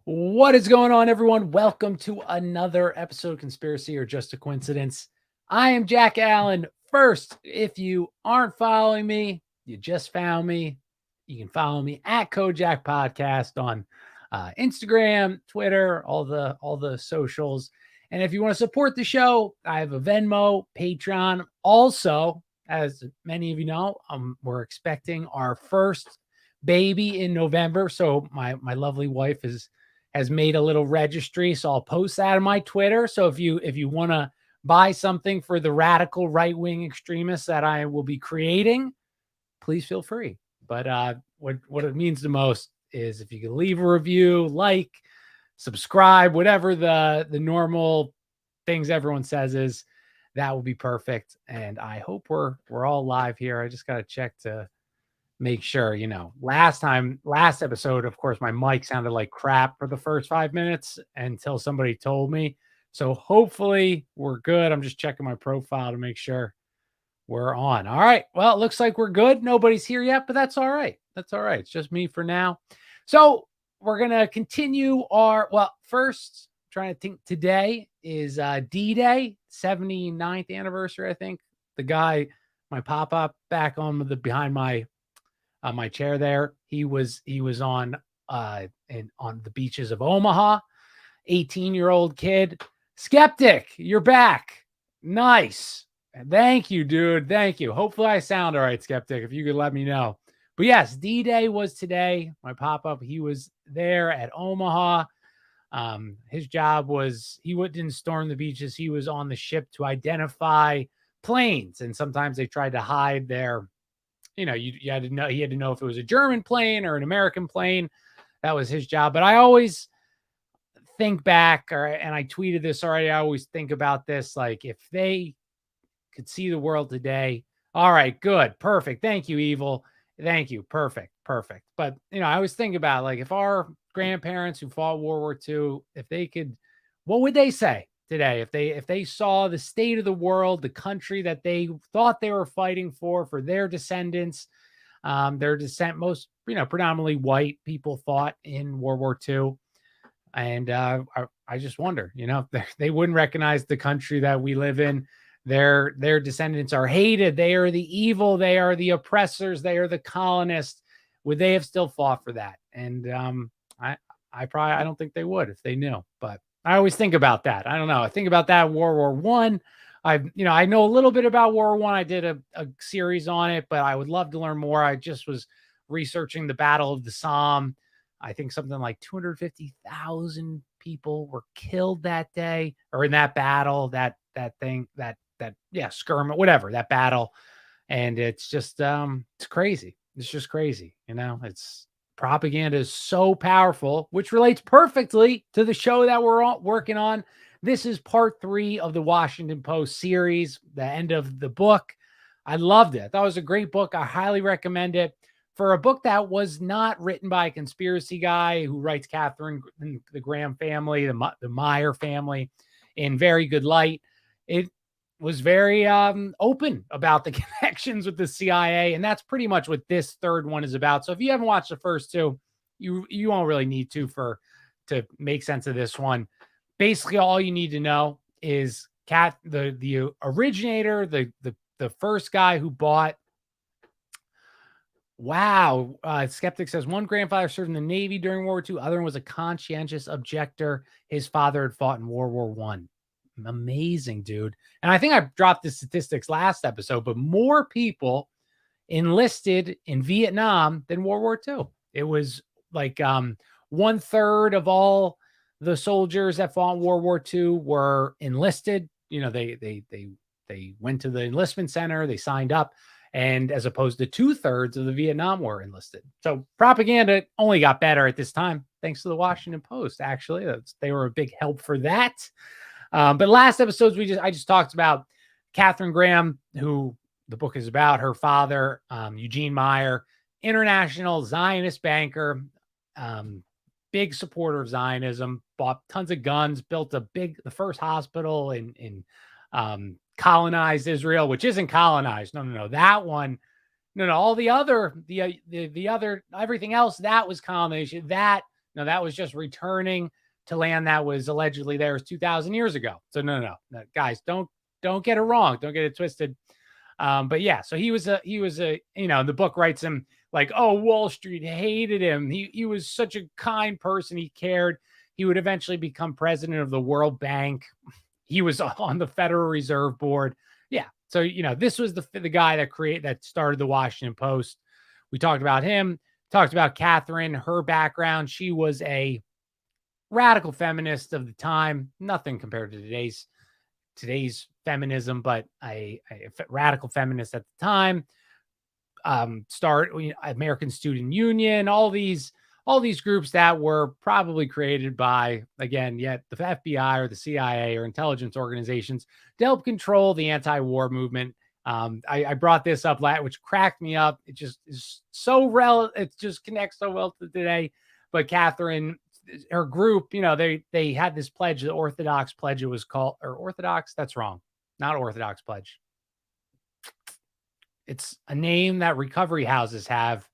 What is going on, everyone? Welcome to another episode of Conspiracy or Just a Coincidence. I am Jack Allen. First, if you aren't following me, you just found me. You can follow me at Kojak Podcast on Instagram, Twitter, all the socials. And if you want to support the show, I have a Venmo, Patreon. Also, as many of you know, we're expecting our first baby in November. So my lovely wife has made a little registry, so I'll post that on my Twitter. So if you want to buy something for the radical right-wing extremists that I will be creating, please feel free. But what it means the most is if you can leave a review, like, subscribe, whatever the normal things everyone says is, that will be perfect. And I hope we're all live here. I just got to check to make sure, last episode, of course, my mic sounded like crap for the first 5 minutes until somebody told me. So hopefully we're good. I'm just checking my profile to make sure we're on. All right. Well, it looks like we're good. Nobody's here yet, but that's all right. That's all right. It's just me for now. So we're going to continue first, trying to think, today is D-Day, 79th anniversary, I think. The guy, my pop-up back on the behind my chair there. He was on on the beaches of Omaha. 18-year-old kid. Skeptic, you're back. Nice. Thank you, dude. Thank you. Hopefully I sound all right, Skeptic, if you could let me know. But yes, D-Day was today. My pop-up, he was there at Omaha. His job was he didn't storm the beaches. He was on the ship to identify planes. And sometimes they tried to hide their you had to know, he had to know if it was a German plane or an American plane. That was his job. But I always think back, and I tweeted this already. I always think about this. Like, if they could see the world today, all right, good, perfect. Thank you, Evil. Thank you. Perfect. Perfect. But, I always think about, like, if our grandparents who fought World War II, if they could, what would they say today if they saw the state of the world, the country that they thought they were fighting for their descendants, their descent, most predominantly white people fought in World War II. And I just wonder, they wouldn't recognize the country that we live in. Their descendants are hated. They are the evil. They are the oppressors. They are the colonists. Would they have still fought for that? And I don't think they would if they knew. But I always think about that. I don't know. I think about that World War One. I know a little bit about World War One. I did a series on it, but I would love to learn more. I just was researching the Battle of the Somme. I think something like 250,000 people were killed that day, or in that battle, that skirmish, whatever, that battle. And it's just it's crazy. It's just crazy. It's propaganda is so powerful, which relates perfectly to the show that we're working on. This is part 3 of the Washington Post series, the end of the book. I loved it. That was a great book. I highly recommend it. For a book that was not written by a conspiracy guy who writes Catherine, the Graham family, the Meyer family, in very good light, it was very open about the connections with the CIA, and that's pretty much what this third one is about. So if you haven't watched the first two, you won't really need to make sense of this one. Basically, all you need to know is the originator, the first guy who bought. Wow. Skeptic says one grandfather served in the Navy during World War II. Other one was a conscientious objector. His father had fought in World War One. Amazing, dude. And I think I dropped the statistics last episode, but more people enlisted in Vietnam than World War II. It was like 1/3 of all the soldiers that fought in World War II were enlisted. They went to the enlistment center, they signed up. And as opposed to 2/3 of the Vietnam War enlisted. So propaganda only got better at this time, thanks to the Washington Post. Actually, they were a big help for that. But last episodes, I just talked about Catherine Graham, who the book is about, her father, Eugene Meyer, international Zionist banker, big supporter of Zionism, bought tons of guns, built the first hospital in colonized Israel, which isn't colonized. No. That one, no. All the other, the other, everything else, that was colonization. That No, that was just returning to land that was allegedly theirs 2,000 years ago. So no, guys, don't get it wrong. Don't get it twisted. But yeah, so he was a, the book writes him like, oh, Wall Street hated him. He was such a kind person. He cared. He would eventually become president of the World Bank. He was on the Federal Reserve Board. Yeah. So, this was the guy that started the Washington Post. We talked about him, talked about Catherine, her background. She was a radical feminist of the time, nothing compared to today's feminism, but a radical feminist at the time. American Student Union, all these groups that were probably created by, again, yet the FBI or the CIA or intelligence organizations to help control the anti-war movement. I brought this up which cracked me up. It just is so relevant. It just connects so well to today. But Catherine, her group, they had this pledge, the Orthodox Pledge. It was called, or Orthodox. That's wrong. Not Orthodox Pledge. It's a name that recovery houses have.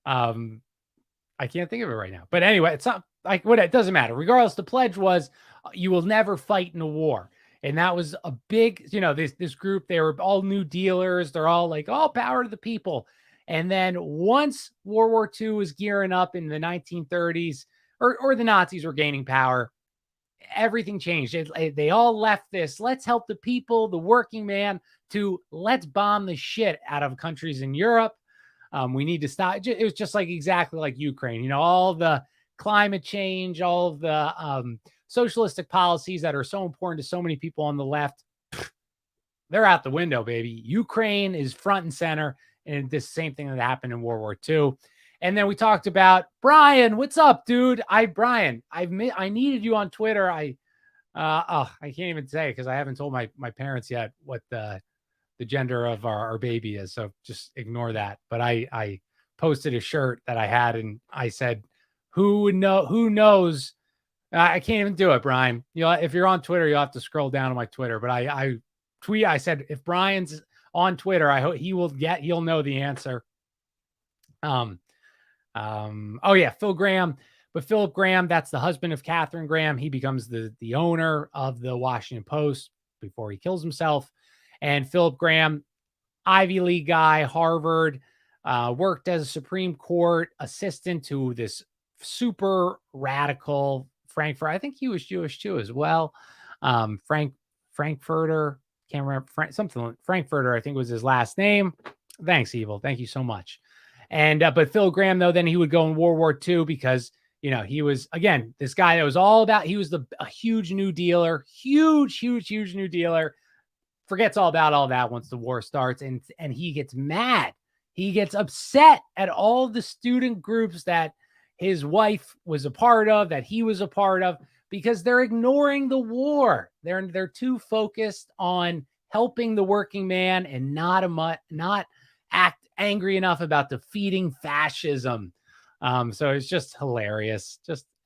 I can't think of it right now. But anyway, it's not like what, it doesn't matter. Regardless, the pledge was you will never fight in a war. And that was a big, this group, they were all New Dealers. They're all like, all power to the people. And then once World War II was gearing up in the 1930s, or the Nazis were gaining power, everything changed. They all left this, let's help the people, the working man, to let's bomb the shit out of countries in Europe. We need to stop. It was just like exactly like Ukraine, all the climate change, all of the socialistic policies that are so important to so many people on the left. They're out the window, baby. Ukraine is front and center. And this same thing that happened in World War II. And then we talked about Brian. What's up, dude? Brian, I needed you on Twitter. I can't even say, because I haven't told my parents yet what the gender of our baby is. So just ignore that. But I posted a shirt that I had, and I said, who knows? I can't even do it, Brian. If you're on Twitter, you'll have to scroll down to my Twitter. But I said, if Brian's on Twitter, I hope he'll know the answer. Oh yeah, Phil Graham. But Philip Graham, that's the husband of Catherine Graham. He becomes the owner of the Washington Post before he kills himself. And Philip Graham, Ivy League guy, Harvard, worked as a Supreme Court assistant to this super radical Frankfurt. I think he was Jewish too as well. Frankfurter, can't remember, Frankfurter, I think was his last name. Thanks, Evil. Thank you so much. And but Phil Graham, though, then he would go in World War II because, he was, again, this guy that was all about, he was a huge New Dealer, huge New Dealer, forgets all about all that once the war starts. And he gets mad. He gets upset at all the student groups that his wife was a part of, that he was a part of, because they're ignoring the war. They're too focused on helping the working man and not act angry enough about defeating fascism. So it's just hilarious,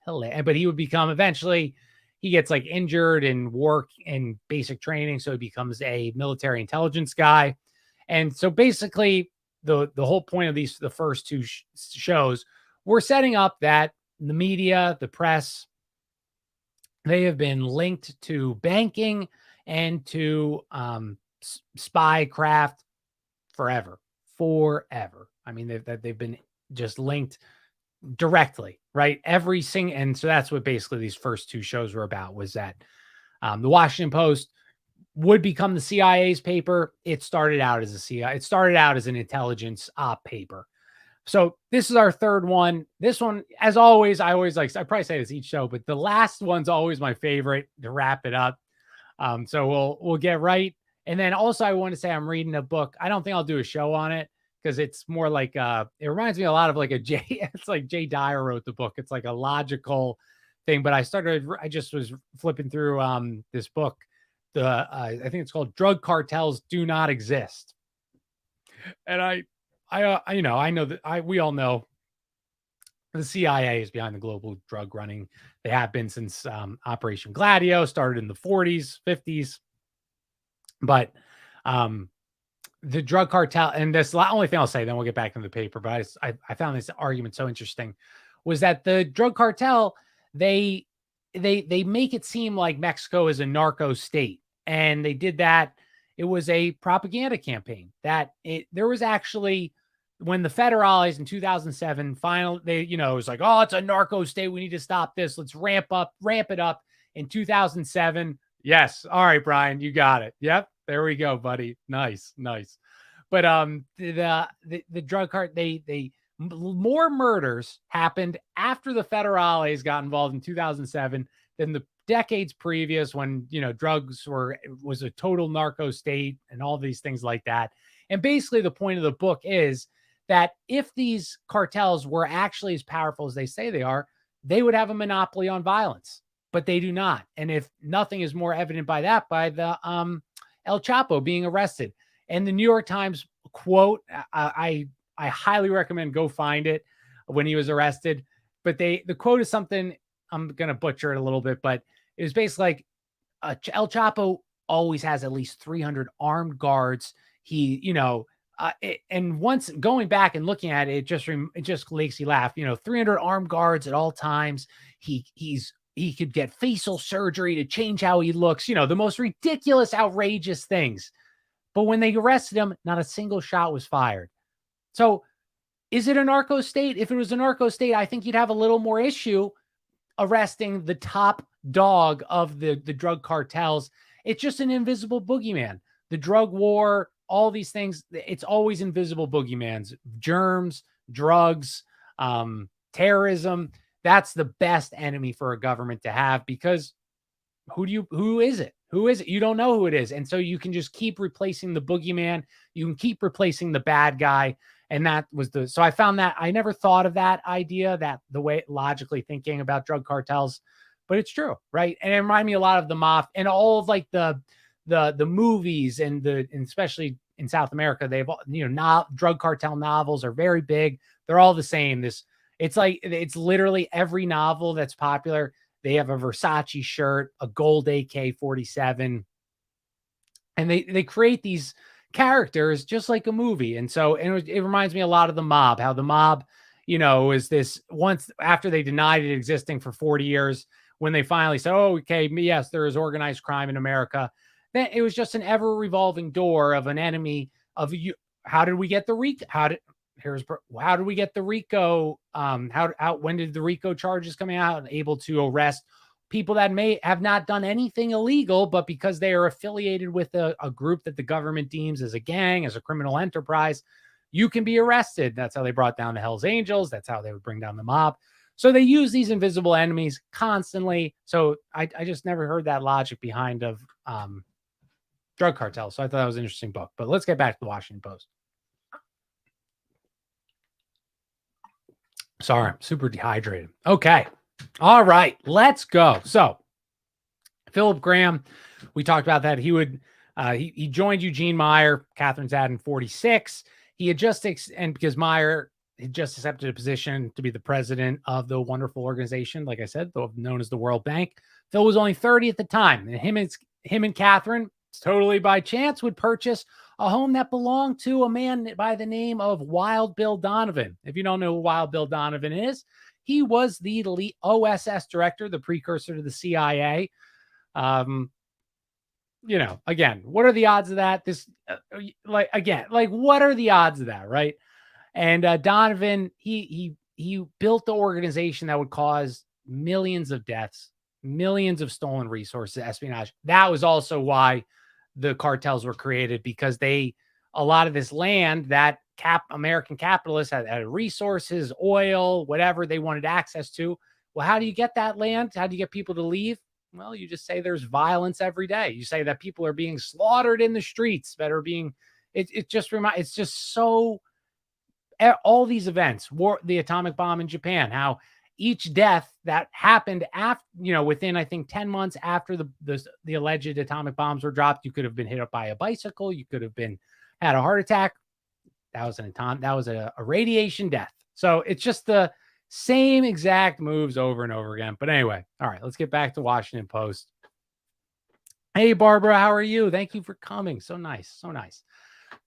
But he would become, eventually, he gets like injured in work and basic training, so he becomes a military intelligence guy. And so basically, the whole point of the first two shows, we're setting up that the media, the press, they have been linked to banking and to spy craft forever. I mean, they've been just linked directly, right? And so that's what basically these first two shows were about, was that the Washington Post would become the CIA's paper. It started out as an intelligence op paper. So this is our third one. This one, as always, I probably say this each show, but the last one's always my favorite to wrap it up. So we'll get right. And then also I want to say I'm reading a book. I don't think I'll do a show on it because it's more like it reminds me a lot of like it's like Jay Dyer wrote the book. It's like a logical thing. But I just was flipping through this book. I think it's called Drug Cartels Do Not Exist. And I know that we all know the CIA is behind the global drug running. They have been since Operation Gladio started in the 40s, 50s. But the drug cartel, and this the only thing I'll say, then we'll get back into the paper. But I found this argument so interesting, was that the drug cartel, they make it seem like Mexico is a narco state. And they did that. It was a propaganda campaign there was actually, when the federales in 2007 finally, it was like, oh, it's a narco state. We need to stop this. Let's ramp it up in 2007. Yes. All right, Brian, you got it. Yep. There we go, buddy. Nice. But the drug cart, more murders happened after the federales got involved in 2007 than the decades previous, when drugs was a total narco state and all these things like that. And basically the point of the book is that if these cartels were actually as powerful as they say they are, they would have a monopoly on violence, but they do not. And if nothing is more evident by the El Chapo being arrested. And the New York Times quote, I highly recommend go find it, when he was arrested. But the quote is something, I'm going to butcher it a little bit, but it was basically like, El Chapo always has at least 300 armed guards. And once going back and looking at it, it just makes you laugh. 300 armed guards at all times. He could get facial surgery to change how he looks. The most ridiculous, outrageous things. But when they arrested him, not a single shot was fired. So is it a narco state? If it was a narco state, I think you'd have a little more issue arresting the top dog of the drug cartels. It's just an invisible boogeyman. The drug war, all these things, it's always invisible boogeyman's. Germs, drugs, terrorism. That's the best enemy for a government to have, because who is it? Who is it? You don't know who it is. And so you can just keep replacing the boogeyman. You can keep replacing the bad guy. And so I found that I never thought of that idea, that the way logically thinking about drug cartels, but it's true. Right. And it reminded me a lot of the mob and all of like the movies and especially in South America, they've, drug cartel novels are very big. They're all the same. It's literally every novel that's popular. They have a Versace shirt, a gold AK-47, and they create these characters just like a movie. And so it reminds me a lot of the mob, how the mob, is this, once after they denied it existing for 40 years, when they finally said, oh, okay, yes, there is organized crime in America, then it was just an ever revolving door of an enemy of you. How did we get the RICO? How did we get the RICO? When did the RICO charges come out and able to arrest people that may have not done anything illegal, but because they are affiliated with a group that the government deems as a gang, as a criminal enterprise, you can be arrested. That's how they brought down the Hells Angels. That's how they would bring down the mob. So they use these invisible enemies constantly. So I just never heard that logic behind of drug cartels. So I thought that was an interesting book. But let's get back to the Washington Post. Sorry, I'm super dehydrated. Okay. All right, let's go. So Philip Graham, we talked about that. He joined Eugene Meyer, Catherine's dad, in 46. He had because Meyer had just accepted a position to be the president of the wonderful organization, like I said, known as the World Bank. Phil was only 30 at the time, and him and Catherine, totally by chance, would purchase a home that belonged to a man by the name of Wild Bill Donovan. If you don't know who Wild Bill Donovan is, he was the elite OSS director, the precursor to the CIA. Again, what are the odds of that? What are the odds of that, right? And Donovan, he built the organization that would cause millions of deaths, millions of stolen resources, espionage. That was also why the cartels were created, because a lot of this land that American capitalists had resources, oil, whatever they wanted access to. Well, how do you get that land? How do you get people to leave? Well, you just say there's violence every day. You say that people are being slaughtered in the streets, that are being, it's just so, all these events, the atomic bomb in Japan, how each death that happened after, within, I think, 10 months after the alleged atomic bombs were dropped, you could have been hit up by a bicycle. You could have had a heart attack. That was a radiation death. So it's just the same exact moves over and over again. But anyway, all right, let's get back to Washington Post. Hey, Barbara, how are you? Thank you for coming. So nice. So nice.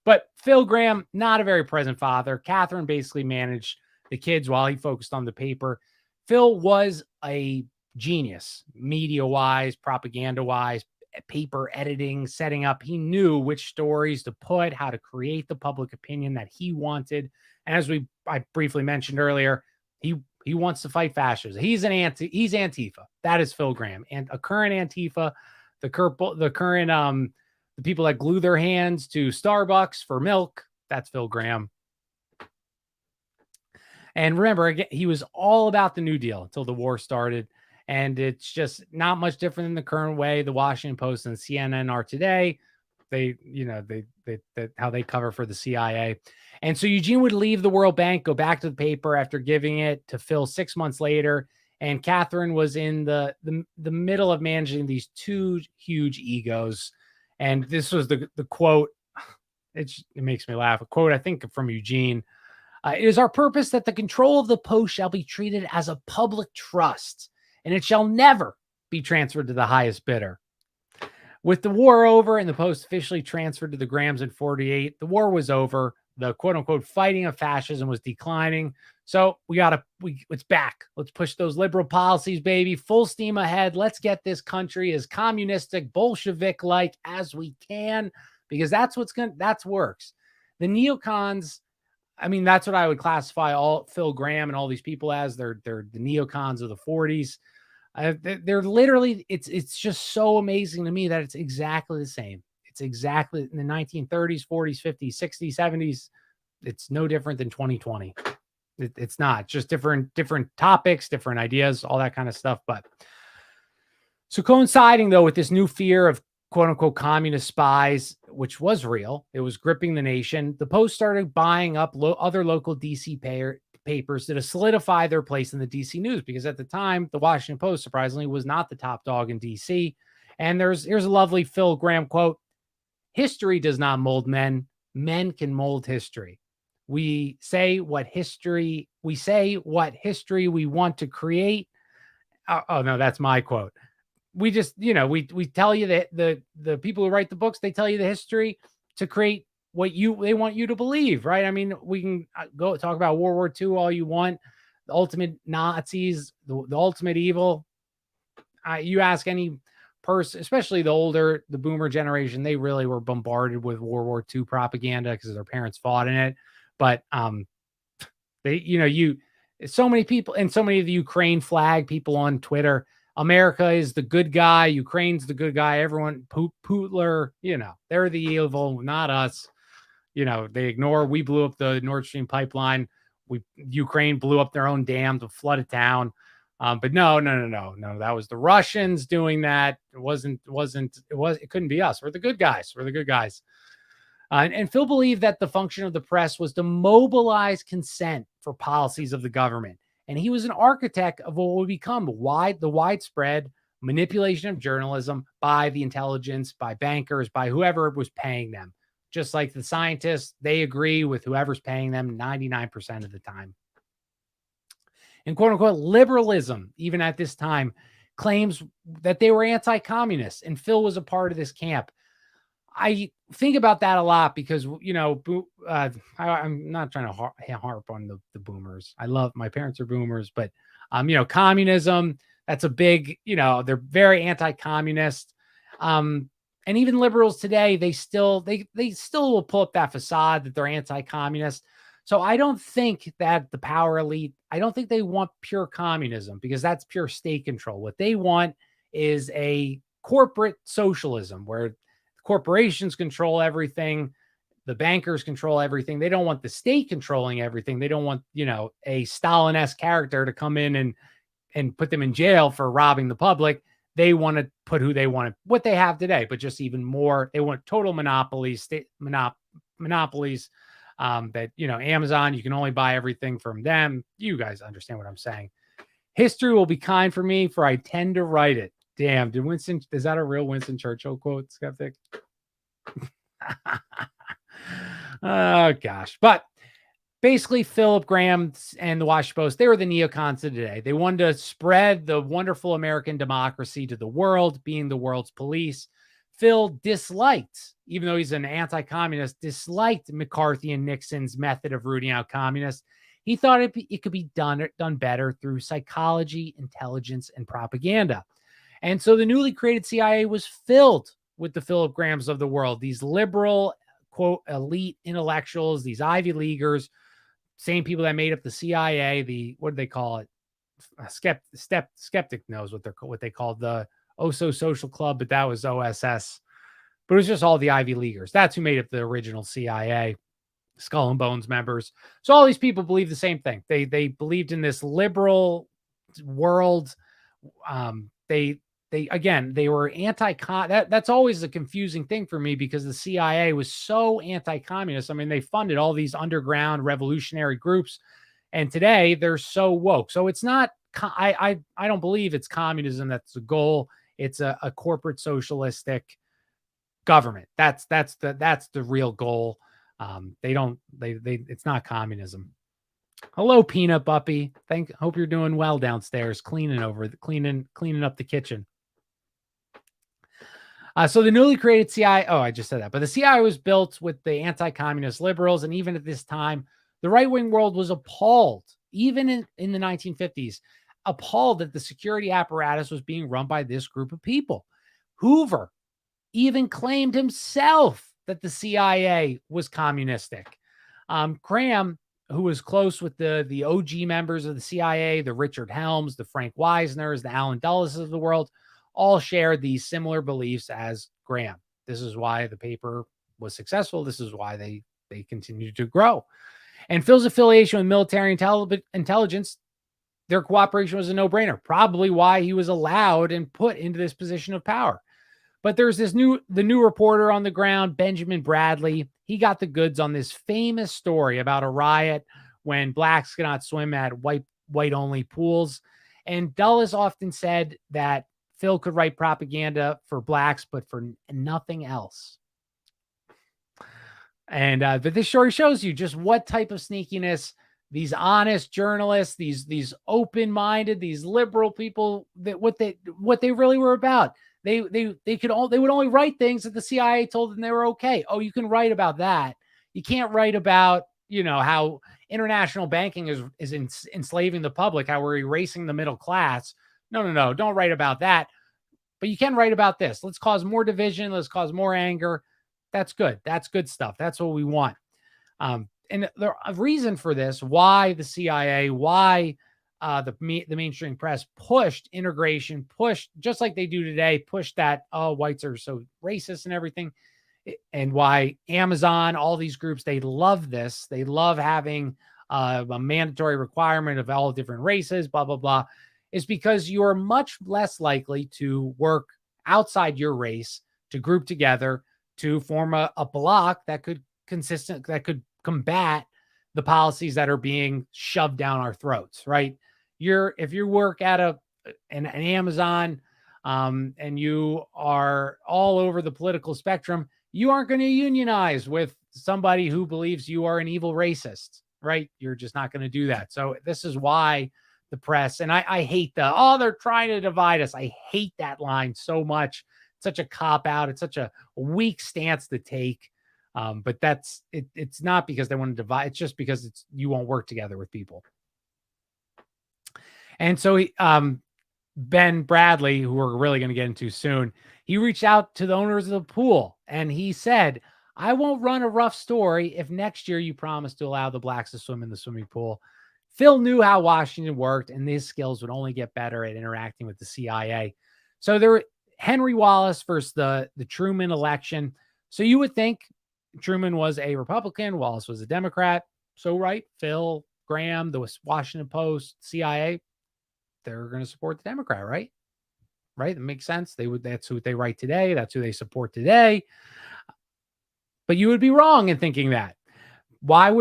But Phil Graham, not a very present father. Catherine basically managed the kids while he focused on the paper. Phil was a genius, media-wise, propaganda-wise, paper editing, setting up. He knew which stories to put, how to create the public opinion that he wanted. And as I briefly mentioned earlier, he wants to fight fascism. He's Antifa. That is Phil Gramm, and a current Antifa, the current the people that glue their hands to Starbucks for milk. That's Phil Gramm. And remember, again, he was all about the New Deal until the war started. And it's just not much different than the current way the Washington Post and CNN are today. They how they cover for the CIA. And so Eugene would leave the World Bank, go back to the paper after giving it to Phil 6 months later. And Catherine was in the middle of managing these two huge egos. And this was the quote. It makes me laugh. A quote, I think, from Eugene. It is our purpose that the control of the Post shall be treated as a public trust, and it shall never be transferred to the highest bidder. With the war over and the Post officially transferred to the Grahams in 48, the war was over. The quote unquote fighting of fascism was declining. So it's back. Let's push those liberal policies, baby. Full steam ahead. Let's get this country as communistic, Bolshevik-like as we can, because that's works. The neocons, I mean, that's what I would classify all Phil Gramm and all these people as. They're the neocons of the 40s. They're literally, it's just so amazing to me that it's exactly the same. It's exactly in the 1930s, 40s, 50s, 60s, 70s. It's no different than 2020. It's not, just different topics, different ideas, all that kind of stuff. But so coinciding though with this new fear of quote unquote communist spies, which was real, it was gripping the nation. The Post started buying up other local DC papers to solidify their place in the DC news, because at the time, the Washington Post, surprisingly, was not the top dog in DC. And here's a lovely Phil Gramm quote: "History does not mold men. Men can mold history. We say what history we want to create." Oh no, that's my quote. We just, we tell you that the people who write the books, they tell you the history to create what they want you to believe, right? I mean, we can go talk about World War II all you want, the ultimate Nazis, the ultimate evil. You ask any person, especially the boomer generation, they really were bombarded with World War II propaganda because their parents fought in it. But so many people, and so many of the Ukraine flag people on Twitter, America is the good guy, Ukraine's the good guy, everyone, Putler, they're the evil, not us. They ignore, we blew up the Nord Stream pipeline. Ukraine blew up their own dam to flood a town. But no, that was the Russians doing that. It couldn't be us. We're the good guys. And Phil believed that the function of the press was to mobilize consent for policies of the government. And he was an architect of what would become the widespread manipulation of journalism by the intelligence, by bankers, by whoever was paying them. Just like the scientists, they agree with whoever's paying them 99% of the time. And quote unquote liberalism, even at this time, claims that they were anti-communist, and Phil was a part of this camp. I think about that a lot because, I'm not trying to harp on the boomers. I love, my parents are boomers, but, communism, that's a big, they're very anti-communist. And even liberals today, they still will pull up that facade that they're anti-communist. So I don't think that the power elite, I don't think they want pure communism, because that's pure state control. What they want is a corporate socialism where corporations control everything. The bankers control everything. They don't want the state controlling everything. They don't want, a Stalin-esque character to come in and put them in jail for robbing the public. They want to put who they want, what they have today, but just even more. They want total monopolies, monopolies. That, Amazon, you can only buy everything from them. You guys understand what I'm saying. History will be kind for me, for I tend to write it. Damn, is that a real Winston Churchill quote, Skeptic? Oh, gosh. But basically, Philip Gramm and the Washington Post, they were the neocons of today. They wanted to spread the wonderful American democracy to the world, being the world's police. Phil disliked, even though he's an anti-communist, disliked McCarthy and Nixon's method of rooting out communists. He thought it could be done better through psychology, intelligence, and propaganda. And so the newly created CIA was filled with the Philip Grahams of the world, these liberal, quote, elite intellectuals, these Ivy Leaguers, same people that made up the CIA, the, what do they call it? Skeptic knows what they called the Oso Social Club, but that was OSS. But it was just all the Ivy Leaguers. That's who made up the original CIA, Skull and Bones members. So all these people believe the same thing. They believed in this liberal world. They were anti-con. That's always a confusing thing for me because the CIA was so anti-communist. I mean, they funded all these underground revolutionary groups, and today they're so woke. So it's not. I don't believe it's communism that's the goal. It's a corporate socialistic government. That's the real goal. It's not communism. Hello, Peanut Buppy. Hope you're doing well downstairs, cleaning up the kitchen. So the newly created CIA, I just said that, but the CIA was built with the anti-communist liberals. And even at this time, the right-wing world was appalled, even in the 1950s, appalled that the security apparatus was being run by this group of people. Hoover even claimed himself that the CIA was communistic. Graham, who was close with the OG members of the CIA, the Richard Helms, the Frank Wisners, the Alan Dulles of the world, all shared these similar beliefs as Graham. This is why the paper was successful. This is why they continued to grow. And Phil's affiliation with military intelligence, their cooperation was a no-brainer, probably why he was allowed and put into this position of power. But there's the new reporter on the ground, Benjamin Bradley. He got the goods on this famous story about a riot when blacks cannot swim at white-only pools. And Dulles often said that Phil could write propaganda for blacks, but for nothing else. And but this story shows you just what type of sneakiness these honest journalists, these open-minded, these liberal people, that what they really were about. They would only write things that the CIA told them they were okay. Oh, you can write about that. You can't write about, how international banking is enslaving the public, how we're erasing the middle class. No, don't write about that. But you can write about this. Let's cause more division. Let's cause more anger. That's good. That's good stuff. That's what we want. And the reason for this, why the CIA, why the mainstream press pushed integration, pushed just like they do today, pushed that, whites are so racist and everything. And why Amazon, all these groups, they love this. They love having a mandatory requirement of all different races, blah, blah, blah, is because you are much less likely to work outside your race, to group together, to form a block that could combat the policies that are being shoved down our throats, right? If you work at an Amazon, and you are all over the political spectrum, you aren't going to unionize with somebody who believes you are an evil racist, right? You're just not going to do that. So this is why the press, and I hate they're trying to divide us. I hate that line so much. It's such a cop out. It's such a weak stance to take. But that's it. It's not because they want to divide. It's just because you won't work together with people. And so Ben Bradley, who we're really going to get into soon, he reached out to the owners of the pool and he said, I won't run a rough story if next year you promise to allow the blacks to swim in the swimming pool. Phil knew how Washington worked, and his skills would only get better at interacting with the CIA. So Henry Wallace versus the Truman election. So you would think Truman was a Republican, Wallace was a Democrat. So, right, Phil, Graham, the Washington Post, CIA, they're going to support the Democrat, right? Right? That makes sense. That's who they write today. That's who they support today. But you would be wrong in thinking that. Why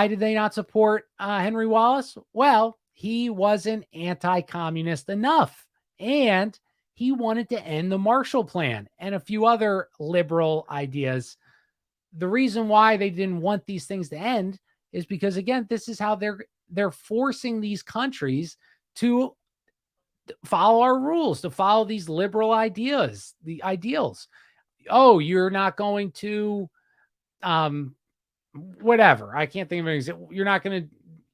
did they not support Henry Wallace? Well, he wasn't anti-communist enough, and he wanted to end the Marshall Plan and a few other liberal ideas. The reason why they didn't want these things to end is because, again, this is how they're forcing these countries to follow our rules, to follow these liberal ideas, the ideals. Oh, you're not going to, whatever. I can't think of anything. You're not going to,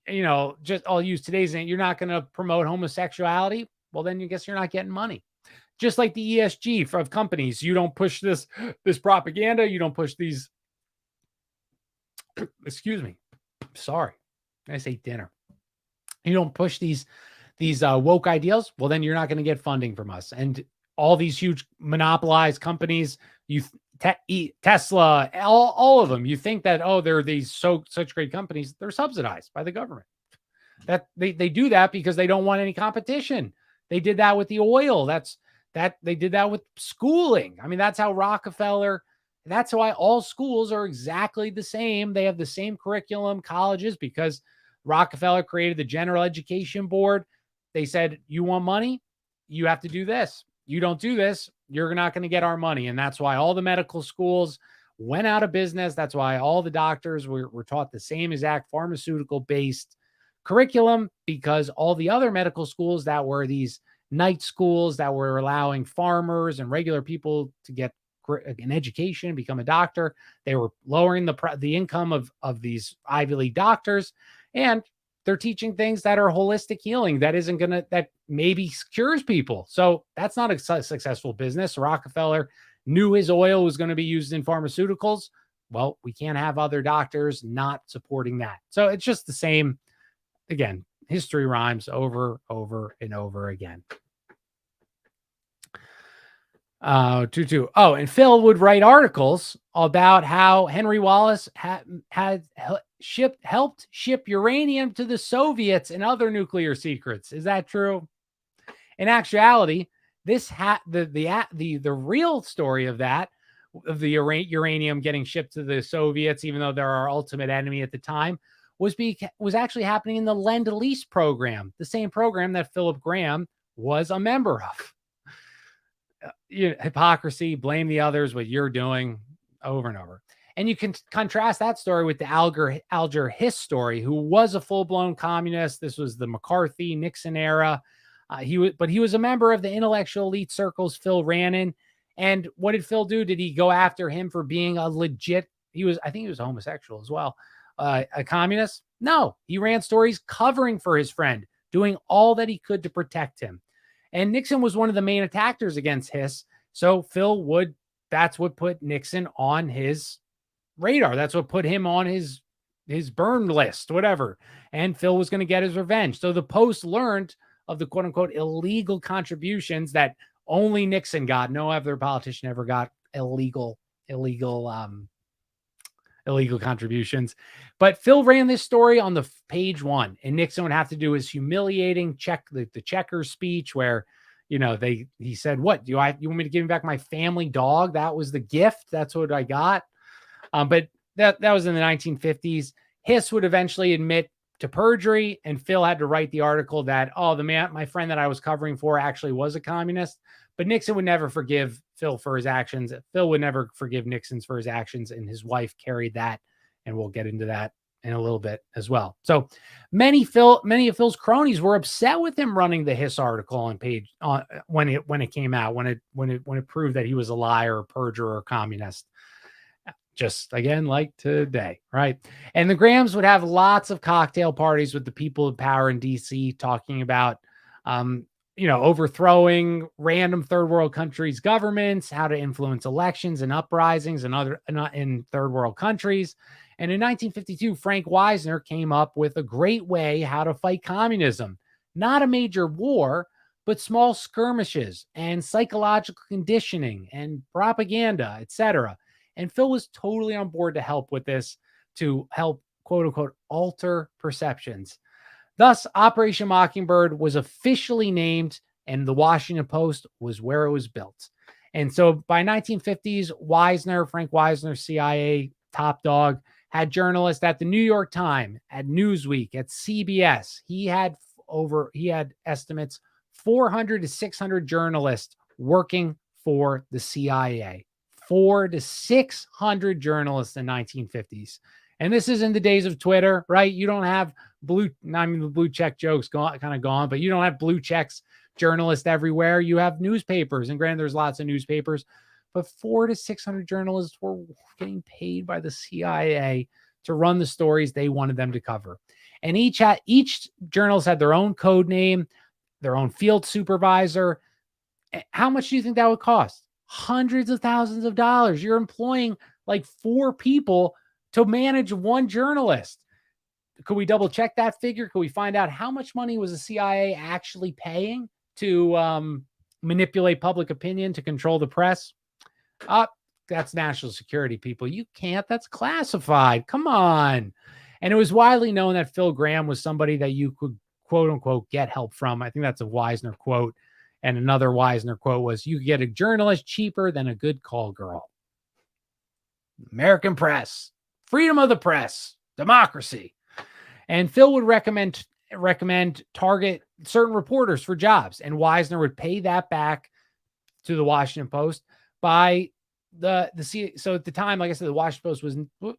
just I'll use today's name. You're not going to promote homosexuality. Well, then you guess you're not getting money. Just like the ESG of companies, you don't push this propaganda. You don't push these. Excuse me. Sorry, I say dinner. You don't push these woke ideals. Well, then you're not going to get funding from us. And all these huge monopolized companies, Tesla, all of them, you think that, oh, they're such great companies. They're subsidized by the government. That they do that because they don't want any competition. They did that with the oil. They did that with schooling. I mean, that's how Rockefeller, that's why all schools are exactly the same. They have the same curriculum, colleges, because Rockefeller created the General Education Board. They said, you want money? You have to do this. You don't do this, you're not going to get our money. And that's why all the medical schools went out of business. That's why all the doctors were taught the same exact pharmaceutical-based curriculum, because all the other medical schools that were these night schools that were allowing farmers and regular people to get an education, become a doctor, they were lowering the income of these Ivy League doctors. And they're teaching things that are holistic healing that maybe cures people. So that's not a successful business. Rockefeller knew his oil was going to be used in pharmaceuticals. Well, we can't have other doctors not supporting that. So it's just the same. Again, history rhymes over and over again. Oh, and Phil would write articles about how Henry Wallace had helped ship uranium to the Soviets and other nuclear secrets. Is that true? In actuality, the real story of that, of the uranium getting shipped to the Soviets, even though they're our ultimate enemy at the time, was actually happening in the Lend-Lease program, the same program that Philip Graham was a member of. Hypocrisy, blame the others, what you're doing, over and over. And you can contrast that story with the Alger Hiss story, who was a full-blown communist. This was the McCarthy, Nixon era. He was a member of the intellectual elite circles Phil ran in. And what did Phil do? Did he go after him for being a legit, I think he was homosexual as well, a communist? No, he ran stories covering for his friend, doing all that he could to protect him. And Nixon was one of the main attackers against Hiss. So that's what put Nixon on his radar. That's what put him on his burn list, whatever. And Phil was going to get his revenge. So the Post learned of the quote unquote illegal contributions that only Nixon got. No other politician ever got illegal contributions. But Phil ran this story on the page one, and Nixon would have to do his humiliating the checkers speech where, he said, what you want me to give back my family dog? That was the gift. That's what I got. But that was in the 1950s. Hiss would eventually admit to perjury, and Phil had to write the article that, my friend that I was covering for actually was a communist. But Nixon would never forgive Phil for his actions. Phil would never forgive Nixon for his actions, and his wife carried that, and we'll get into that in a little bit as well. So many of Phil's cronies were upset with him running the Hiss article on page when it came out, when it proved that he was a liar, a perjurer, or communist. Just again, like today, right? And the Grahams would have lots of cocktail parties with the people of power in DC, talking about overthrowing random third world countries' governments, how to influence elections and uprisings in third world countries. And in 1952, Frank Wisner came up with a great way how to fight communism. Not a major war, but small skirmishes and psychological conditioning and propaganda, etc. And Phil was totally on board to help with this, to help, quote unquote, alter perceptions. Thus, Operation Mockingbird was officially named, and the Washington Post was where it was built. And so by 1950s, Frank Wisner, CIA top dog, had journalists at the New York Times, at Newsweek, at CBS. He had estimates 400 to 600 journalists working for the CIA. 400 to 600 journalists in 1950s. And this is in the days of Twitter, right? You don't have the blue check jokes kind of gone, but you don't have blue checks journalists everywhere. You have newspapers, and granted, there's lots of newspapers, but 400 to 600 journalists were getting paid by the CIA to run the stories they wanted them to cover. And each journalist had their own code name, their own field supervisor. How much do you think that would cost? Hundreds of thousands of dollars. You're employing like 4 people to manage one journalist. Could we double check that figure? Could we find out how much money was the CIA actually paying to manipulate public opinion, to control the press? That's national security, people. You can't. That's classified. Come on. And it was widely known that Phil Gramm was somebody that you could, quote unquote, get help from. I think that's a Wisner quote. And another Wisner quote was, you could get a journalist cheaper than a good call girl. American press, freedom of the press, democracy. And Phil would recommend target certain reporters for jobs. And Wisner would pay that back to the Washington Post by so at the time, like I said, the Washington Post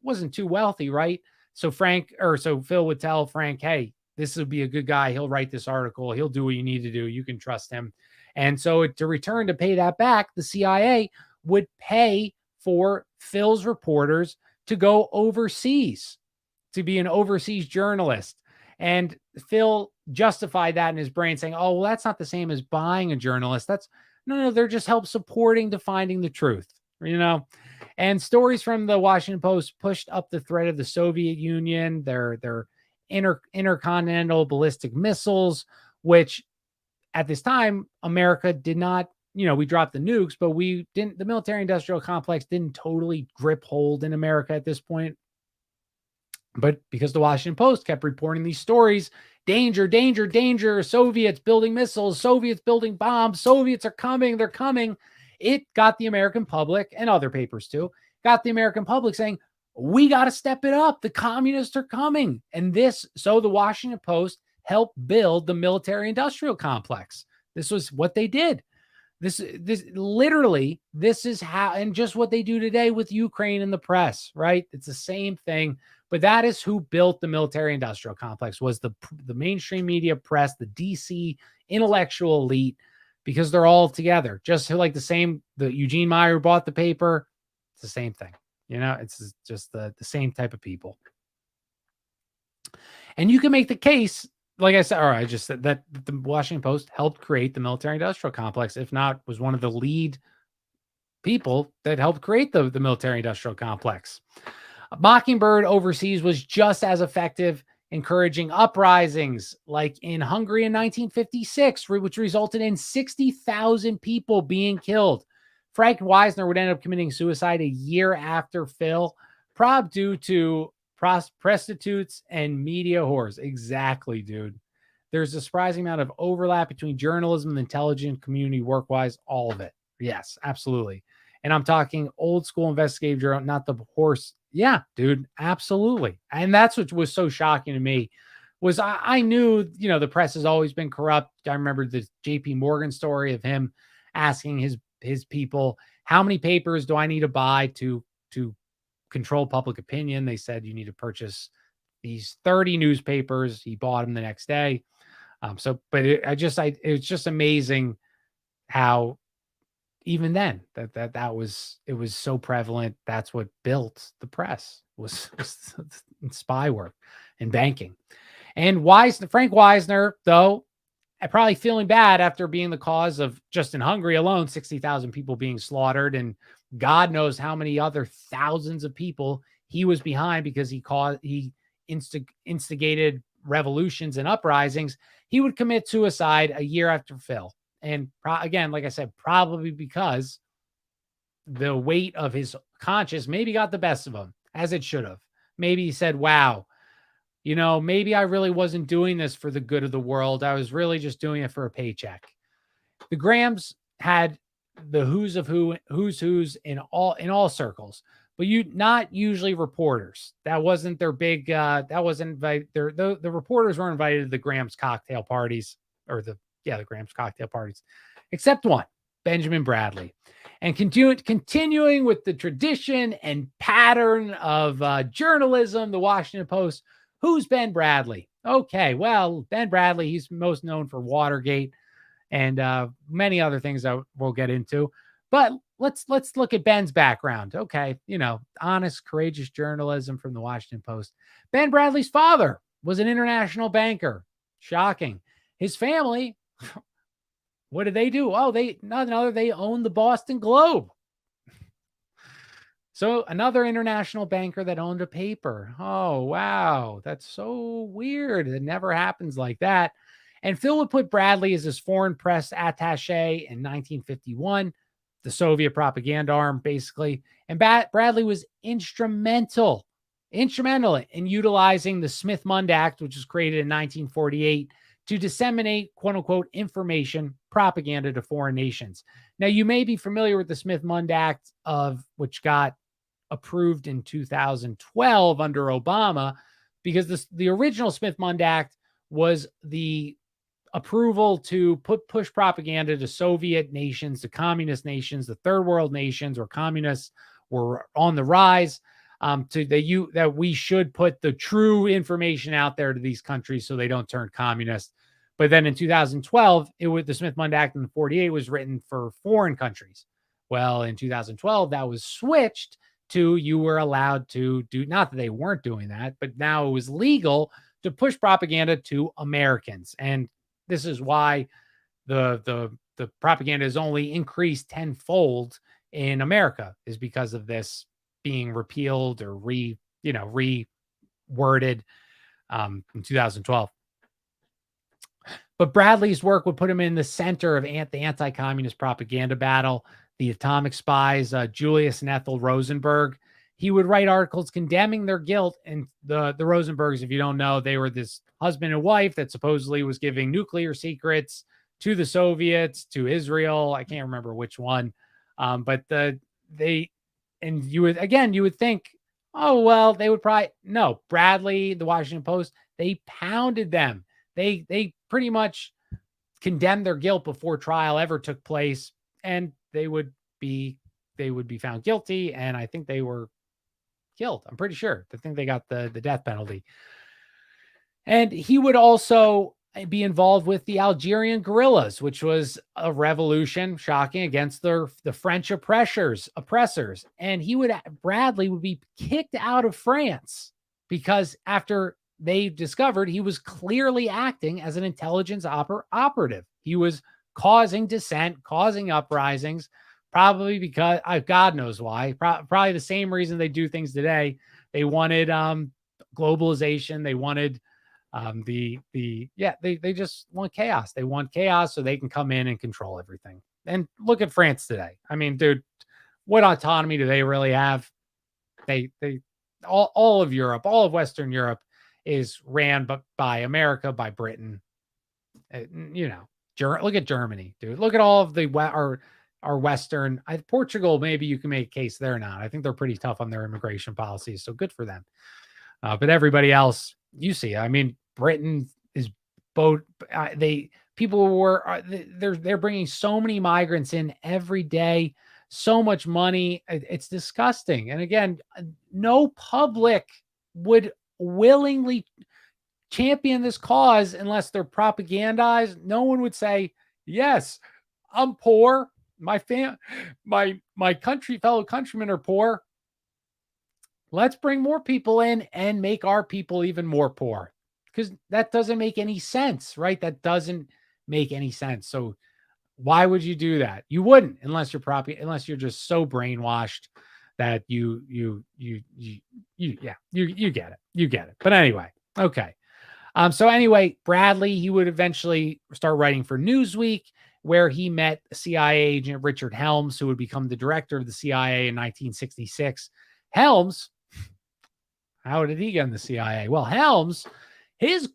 wasn't too wealthy, right? So Phil would tell Frank, hey, this would be a good guy. He'll write this article. He'll do what you need to do. You can trust him. And so to pay that back, the CIA would pay for Phil's reporters to go overseas, to be an overseas journalist. And Phil justified that in his brain, saying, oh, well, that's not the same as buying a journalist. No, they're just help supporting to finding the truth, And stories from the Washington Post pushed up the threat of the Soviet Union, their intercontinental ballistic missiles, which at this time, America did not, we dropped the nukes, but the military industrial complex didn't totally grip hold in America at this point. But because the Washington Post kept reporting these stories, danger, danger, danger, Soviets building missiles, Soviets building bombs, Soviets are coming, they're coming. It got the American public, and other papers too, got the American public saying, we got to step it up. The communists are coming. So the Washington Post helped build the military industrial complex. This was what they did. This is how, and just what they do today with Ukraine and the press, right? It's the same thing, but that is who built the military industrial complex, was the mainstream media, press, the DC intellectual elite, because they're all together. Just like the Eugene Meyer who bought the paper, it's the same thing. It's just the same type of people. And you can make the case, like I said, I just said that the Washington Post helped create the military industrial complex, if not was one of the lead people that helped create the military industrial complex. Mockingbird overseas was just as effective, encouraging uprisings like in Hungary in 1956, which resulted in 60,000 people being killed. Frank Wisner would end up committing suicide a year after Phil, probably due to prostitutes and media whores. Exactly, dude. There's a surprising amount of overlap between journalism and the intelligence community work-wise, all of it. Yes, absolutely. And I'm talking old school investigative journal, not the horse. Yeah, dude, absolutely. And that's what was so shocking to me, was I knew, the press has always been corrupt. I remember the JP Morgan story of him asking his people, how many papers do I need to buy to control public opinion? They said, you need to purchase these 30 newspapers. He bought them the next day. It was just amazing how even then it was so prevalent. That's what built the press was spy work and banking. And Frank Wisner, though, probably feeling bad after being the cause of, just in Hungary alone, 60,000 people being slaughtered, and God knows how many other thousands of people he was behind because he instigated revolutions and uprisings. He would commit suicide a year after Phil. And again, like I said, probably because the weight of his conscience maybe got the best of him, as it should have. Maybe he said, wow, maybe I really wasn't doing this for the good of the world. I was really just doing it for a paycheck. The Grahams had the who's in all circles, but not usually reporters. That wasn't their big, the reporters weren't invited to the Grahams cocktail parties, the Grahams cocktail parties, except one, Benjamin Bradley. And continuing with the tradition and pattern of journalism, the Washington Post. Who's Ben Bradley? Okay, well, Ben Bradley, he's most known for Watergate and many other things that we'll get into. But let's look at Ben's background. Okay, honest, courageous journalism from the Washington Post. Ben Bradley's father was an international banker. Shocking. His family, what did they do? Oh, they owned the Boston Globe. So another international banker that owned a paper. Oh, wow. That's so weird. It never happens like that. And Phil would put Bradley as his foreign press attaché in 1951, the Soviet propaganda arm, basically. And Bradley was instrumental in utilizing the Smith-Mundt Act, which was created in 1948, to disseminate, quote unquote, information propaganda to foreign nations. Now, you may be familiar with the Smith-Mundt Act, which got approved in 2012 under Obama, because the original Smith-Mundt Act was the approval to push propaganda to Soviet nations, to communist nations, the third world nations where communists were on the rise, that we should put the true information out there to these countries so they don't turn communist. But then in 2012, the Smith-Mundt Act in 48 was written for foreign countries. Well, in 2012, that was switched to you were allowed to do, not that they weren't doing that, but now it was legal to push propaganda to Americans. And this is why the propaganda has only increased tenfold in America, is because of this being repealed or reworded in 2012. But Bradley's work would put him in the center of the anti-communist propaganda battle. The atomic spies, Julius and Ethel Rosenberg. He would write articles condemning their guilt. And the Rosenbergs, if you don't know, they were this husband and wife that supposedly was giving nuclear secrets to the Soviets, to Israel. I can't remember which one. But you would think, oh, well, they would probably, no, Bradley, the Washington Post, they pounded them. They pretty much condemned their guilt before trial ever took place. And they would be found guilty, and I think they were killed. I'm pretty sure. I think they got the death penalty. And he would also be involved with the Algerian guerrillas, which was a revolution, shocking, against the French oppressors. And Bradley would be kicked out of France because after they discovered he was clearly acting as an intelligence operative. He was causing dissent, causing uprisings, probably because God knows why. Probably the same reason they do things today. They wanted globalization. They wanted they just want chaos. They want chaos so they can come in and control everything. And look at France today. I mean, dude, what autonomy do they really have? All of Europe, all of Western Europe is ran by America, by Britain. Look at Germany, dude. Look at all of our Western. Portugal, maybe you can make a case they're not. I think they're pretty tough on their immigration policies, so good for them. But everybody else, you see, I mean, Britain is both. They're bringing so many migrants in every day, so much money. It's disgusting. And again, no public would willingly champion this cause unless they're propagandized. No one would say, yes, I'm poor. My fellow countrymen are poor. Let's bring more people in and make our people even more poor, because that doesn't make any sense, right? That doesn't make any sense. So why would you do that? You wouldn't, unless you're just so brainwashed that you get it. You get it. But anyway, okay. So anyway, Bradley, he would eventually start writing for Newsweek, where he met CIA agent Richard Helms, who would become the director of the CIA in 1966. Helms, how did he get in the CIA? Well, Helms, his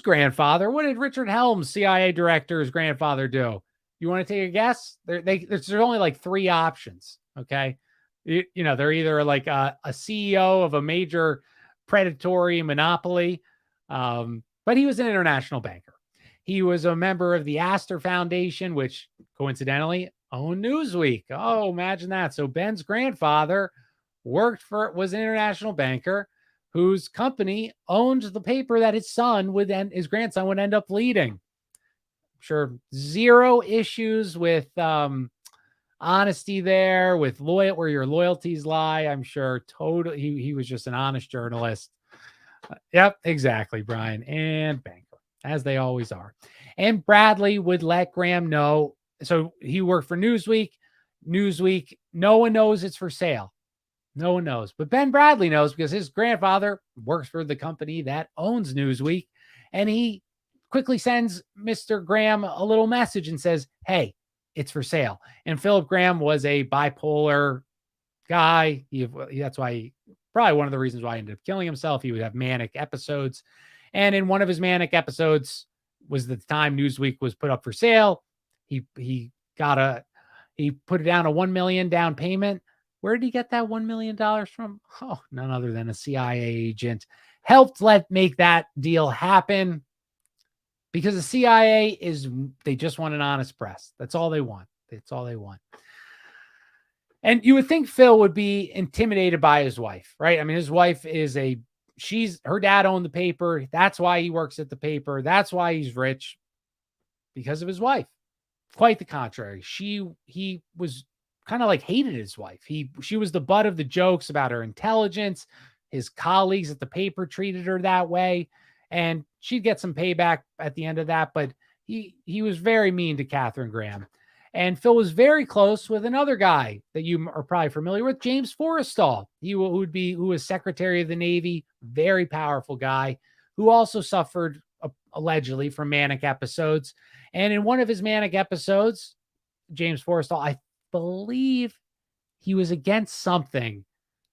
grandfather, what did Richard Helms, CIA director's grandfather, do? You want to take a guess? There's only like three options, okay? They're either like a CEO of a major predatory monopoly, but he was an international banker. He was a member of the Astor Foundation, which coincidentally owned Newsweek. Oh, imagine that. So Ben's grandfather was an international banker whose company owned the paper that his grandson would end up leading. I'm sure zero issues with honesty there, with where your loyalties lie. I'm sure totally he was just an honest journalist. Yep, exactly, Brian. And banker, as they always are. And Bradley would let Graham know. So he worked for Newsweek. Newsweek, no one knows it's for sale. No one knows. But Ben Bradley knows because his grandfather works for the company that owns Newsweek. And he quickly sends Mr. Graham a little message and says, hey, it's for sale. And Philip Graham was a bipolar guy. That's why probably one of the reasons why he ended up killing himself. He would have manic episodes. And in one of his manic episodes was the time Newsweek was put up for sale. He put it down a $1 million down payment. Where did he get that $1 million from? Oh, none other than a CIA agent helped make that deal happen because the CIA they just want an honest press. That's all they want. That's all they want. And you would think Phil would be intimidated by his wife, right? I mean, his wife is her dad owned the paper. That's why he works at the paper. That's why he's rich, because of his wife. Quite the contrary. He was kind of like hated his wife. She was the butt of the jokes about her intelligence. His colleagues at the paper treated her that way, and she'd get some payback at the end of that. But he was very mean to Katharine Graham. And Phil was very close with another guy that you are probably familiar with, James Forrestal. Who was Secretary of the Navy, very powerful guy, who also suffered allegedly from manic episodes. And in one of his manic episodes, James Forrestal, I believe he was against something.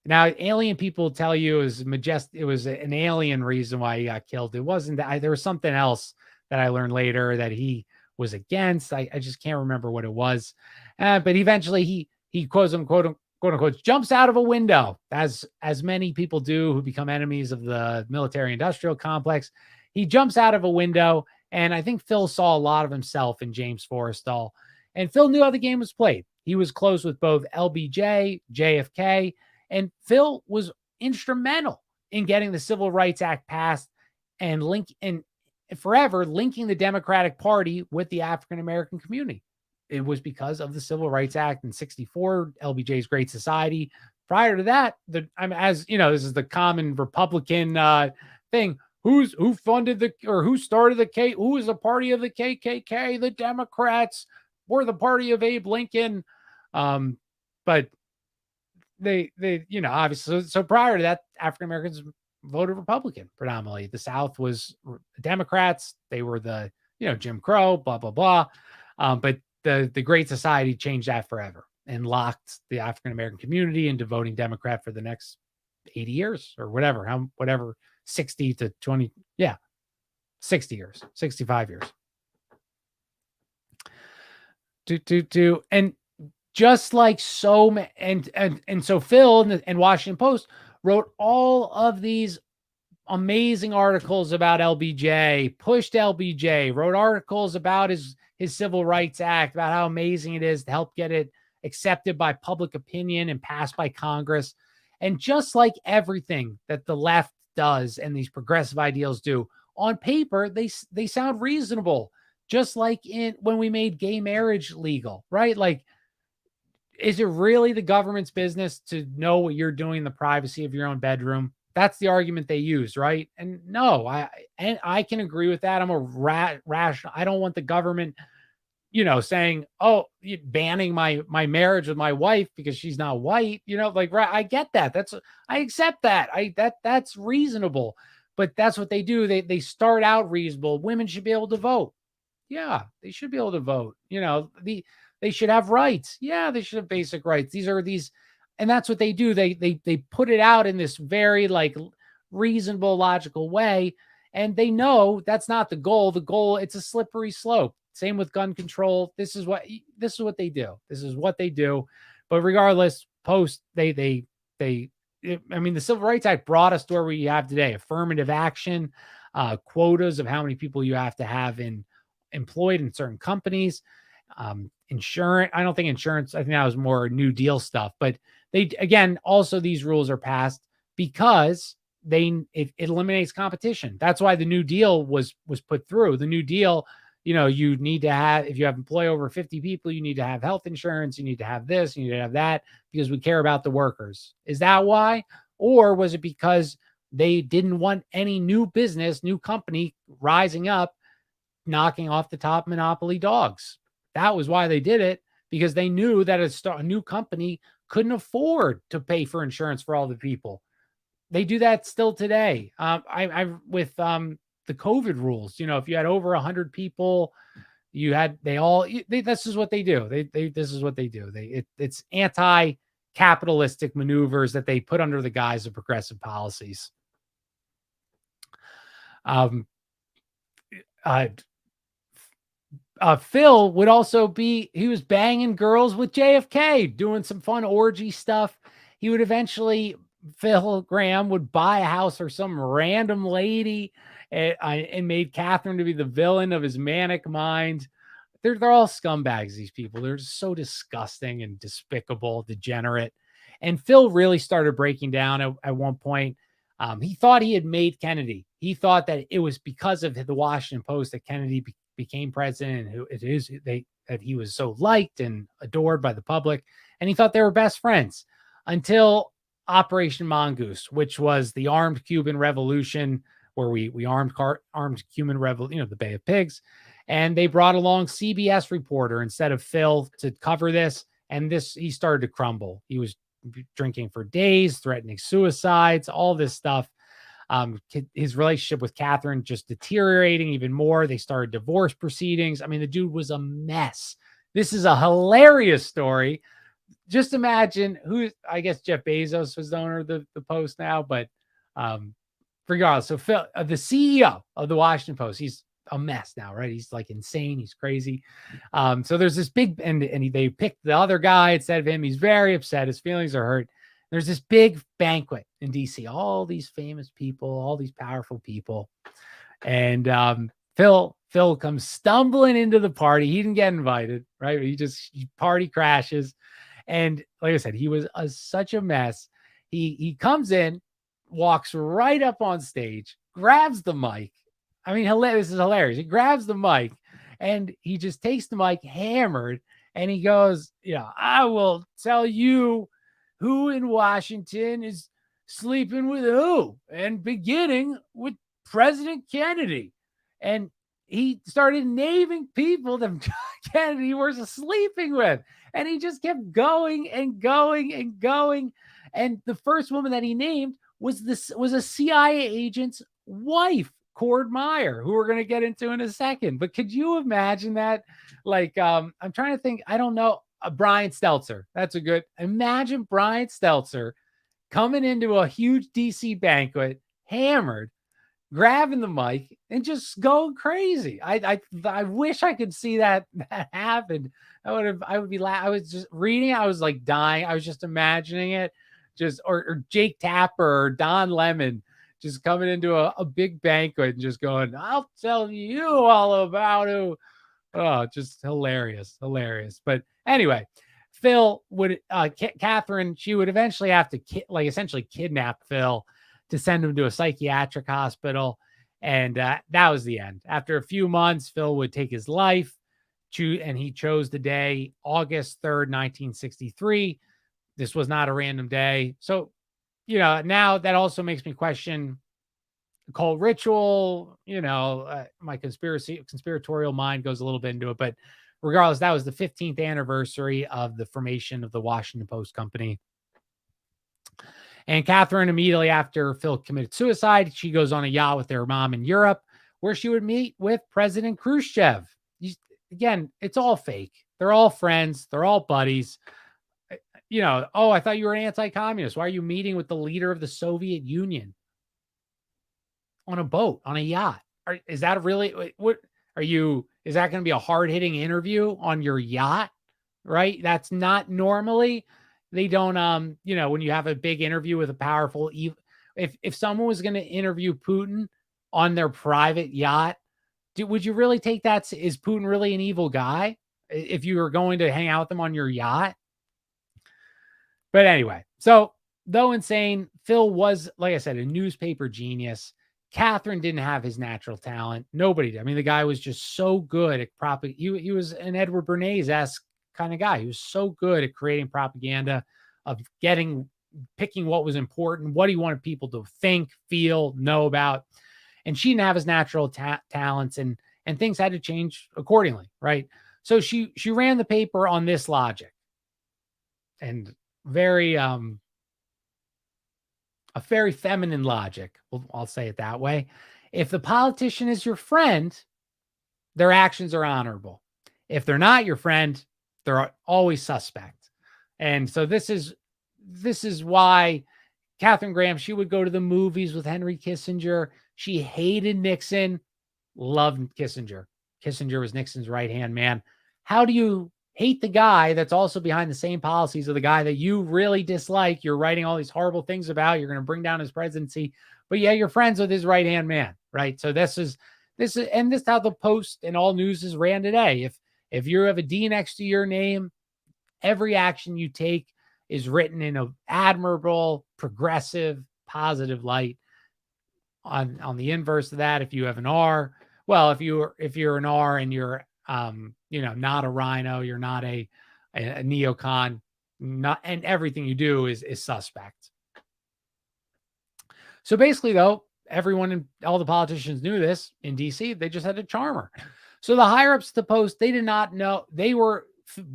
Now, alien people tell you it was an alien reason why he got killed. It wasn't that. There was something else that I learned later that he was against. I just can't remember what it was. But eventually he quote unquote jumps out of a window, as many people do who become enemies of the military industrial complex. He jumps out of a window, and I think Phil saw a lot of himself in James Forrestal. And Phil knew how the game was played. He was close with both LBJ, JFK, and Phil was instrumental in getting the Civil Rights Act passed and forever linking the Democratic Party with the African American community. It was because of the Civil Rights Act in '64, LBJ's Great Society. Prior to that, as you know, this is the common Republican thing. Who funded who started who was a party of the KKK? The Democrats were the party of Abe Lincoln. But they obviously, so prior to that, African Americans voted Republican predominantly. The South was Democrats. They were the Jim Crow, blah blah blah. But the Great Society changed that forever and locked the African American community into voting Democrat for the next 80 years or whatever 60 to 20, 60 years, 65 years. And just like so and so Phil and Washington Post wrote all of these amazing articles about LBJ, pushed LBJ, wrote articles about his Civil Rights Act, about how amazing it is to help get it accepted by public opinion and passed by Congress. And just like everything that the left does and these progressive ideals do, on paper, they sound reasonable. Just like when we made gay marriage legal, right? Like, is it really the government's business to know what you're doing in the privacy of your own bedroom? That's the argument they use, right? And no, I can agree with that. I'm a rational. I don't want the government, saying, "Oh, banning my marriage with my wife because she's not white." Right? I get that. I accept that. That's reasonable. But that's what they do. They start out reasonable. Women should be able to vote. Yeah, they should be able to vote. They should have rights. Yeah, they should have basic rights. And that's what they do. They put it out in this very reasonable, logical way, and they know that's not the goal. The goal, it's a slippery slope. Same with gun control. This is what they do. This is what they do. But regardless, the Civil Rights Act brought us to where we have today. Affirmative action, quotas of how many people you have to have employed in certain companies. Insurance. I don't think insurance. I think that was more New Deal stuff. But also these rules are passed because it eliminates competition. That's why the New Deal was put through. The New Deal, you need to have, if you have employ over 50 people, you need to have health insurance. You need to have this. You need to have that because we care about the workers. Is that why? Or was it because They didn't want any new business, new company rising up, knocking off the top monopoly dogs. That was why they did it, because they knew that a new company couldn't afford to pay for insurance for all the people. They do that still today. I with the COVID rules. If you had over 100 people, this is what they do. This is what they do. It's anti-capitalistic maneuvers that they put under the guise of progressive policies. Phil would also he was banging girls with JFK, doing some fun orgy stuff. He would eventually, Phil Gramm would buy a house for some random lady and made Catherine to be the villain of his manic mind. They're all scumbags, these people. They're just so disgusting and despicable, degenerate. And Phil really started breaking down at one point. He thought he had made Kennedy. He thought that it was because of the Washington Post that Kennedy became president, and that he was so liked and adored by the public. And he thought they were best friends until Operation Mongoose, which was the armed Cuban Revolution, where we armed Cuban Revolution, the Bay of Pigs. And they brought along CBS reporter instead of Phil to cover this. And he started to crumble. He was drinking for days, threatening suicides, all this stuff. His relationship with Catherine just deteriorating even more. They started divorce proceedings. I mean, the dude was a mess. This is a hilarious story. Just imagine I guess Jeff Bezos was the owner of the Post now, but regardless. So Phil, the CEO of the Washington Post, he's a mess now, right? He's like insane. He's crazy. So there's this big, and they picked the other guy instead of him. He's very upset. His feelings are hurt. There's this big banquet in DC, all these famous people, all these powerful people. And Phil comes stumbling into the party. He didn't get invited, right? Party crashes. And like I said, he was such a mess. He comes in, walks right up on stage, grabs the mic. I mean, this is hilarious. He grabs the mic and he just takes the mic hammered and he goes, I will tell you who in Washington is sleeping with who, and beginning with President Kennedy. And he started naming people that Kennedy was sleeping with. And he just kept going and going and going. And the first woman that he named was a CIA agent's wife, Cord Meyer, who we're going to get into in a second. But could you imagine that? Like, I'm trying to think. I don't know. Brian Stelter. That's a good. Imagine Brian Stelter coming into a huge DC banquet, hammered, grabbing the mic, and just going crazy. I wish I could see that happen. I would be laughing. I was just reading it. I was like dying. I was just imagining it. Or Jake Tapper or Don Lemon just coming into a big banquet and just going, I'll tell you all about who. Oh, just hilarious. But anyway, Phil would, Catherine, she would eventually have to essentially kidnap Phil to send him to a psychiatric hospital. And that was the end. After a few months, Phil would take his life, and he chose the day, August 3rd, 1963. This was not a random day. So, now that also makes me question the cult ritual. My conspiratorial mind goes a little bit into it, but regardless, that was the 15th anniversary of the formation of the Washington Post Company. And Catherine, immediately after Phil committed suicide, she goes on a yacht with their mom in Europe, where she would meet with President Khrushchev. Again, it's all fake. They're all friends. They're all buddies. I thought you were an anti-communist. Why are you meeting with the leader of the Soviet Union on a boat, on a yacht? Is that really, is that going to be a hard-hitting interview on your yacht? Right? That's not normally, they don't, when you have a big interview with a powerful, if someone was going to interview Putin on their private yacht, would you really take that? Is Putin really an evil guy if you were going to hang out with him on your yacht? But anyway, so though insane, Phil was, like I said, a newspaper genius. Catherine didn't have his natural talent. Nobody did. I mean, the guy was just so good at he was an Edward Bernays-esque kind of guy. He was so good at creating propaganda, of getting picking what was important, what he wanted people to think, feel, know about. And she didn't have his natural talents, and things had to change accordingly, right? So she ran the paper on this logic, and very a very feminine logic. Well, I'll say it that way. If the politician is your friend, their actions are honorable. If they're not your friend, they're always suspect. And so this is why Katharine Graham, she would go to the movies with Henry Kissinger. She hated Nixon, loved Kissinger. Kissinger was Nixon's right-hand man. How do you hate the guy that's also behind the same policies of the guy that you really dislike? You're writing all these horrible things about. You're going to bring down his presidency, but yeah, you're friends with his right-hand man, right? So this is how the Post and all news is ran today. If you have a D next to your name, every action you take is written in an admirable, progressive, positive light. On the inverse of that, if you have an R, well, if you're an R and you're not a rhino, you're not a neocon, not, and everything you do is suspect. So basically, though, everyone and all the politicians knew this in DC. They just had to charm her. So the higher ups at the Post, they did not know. They were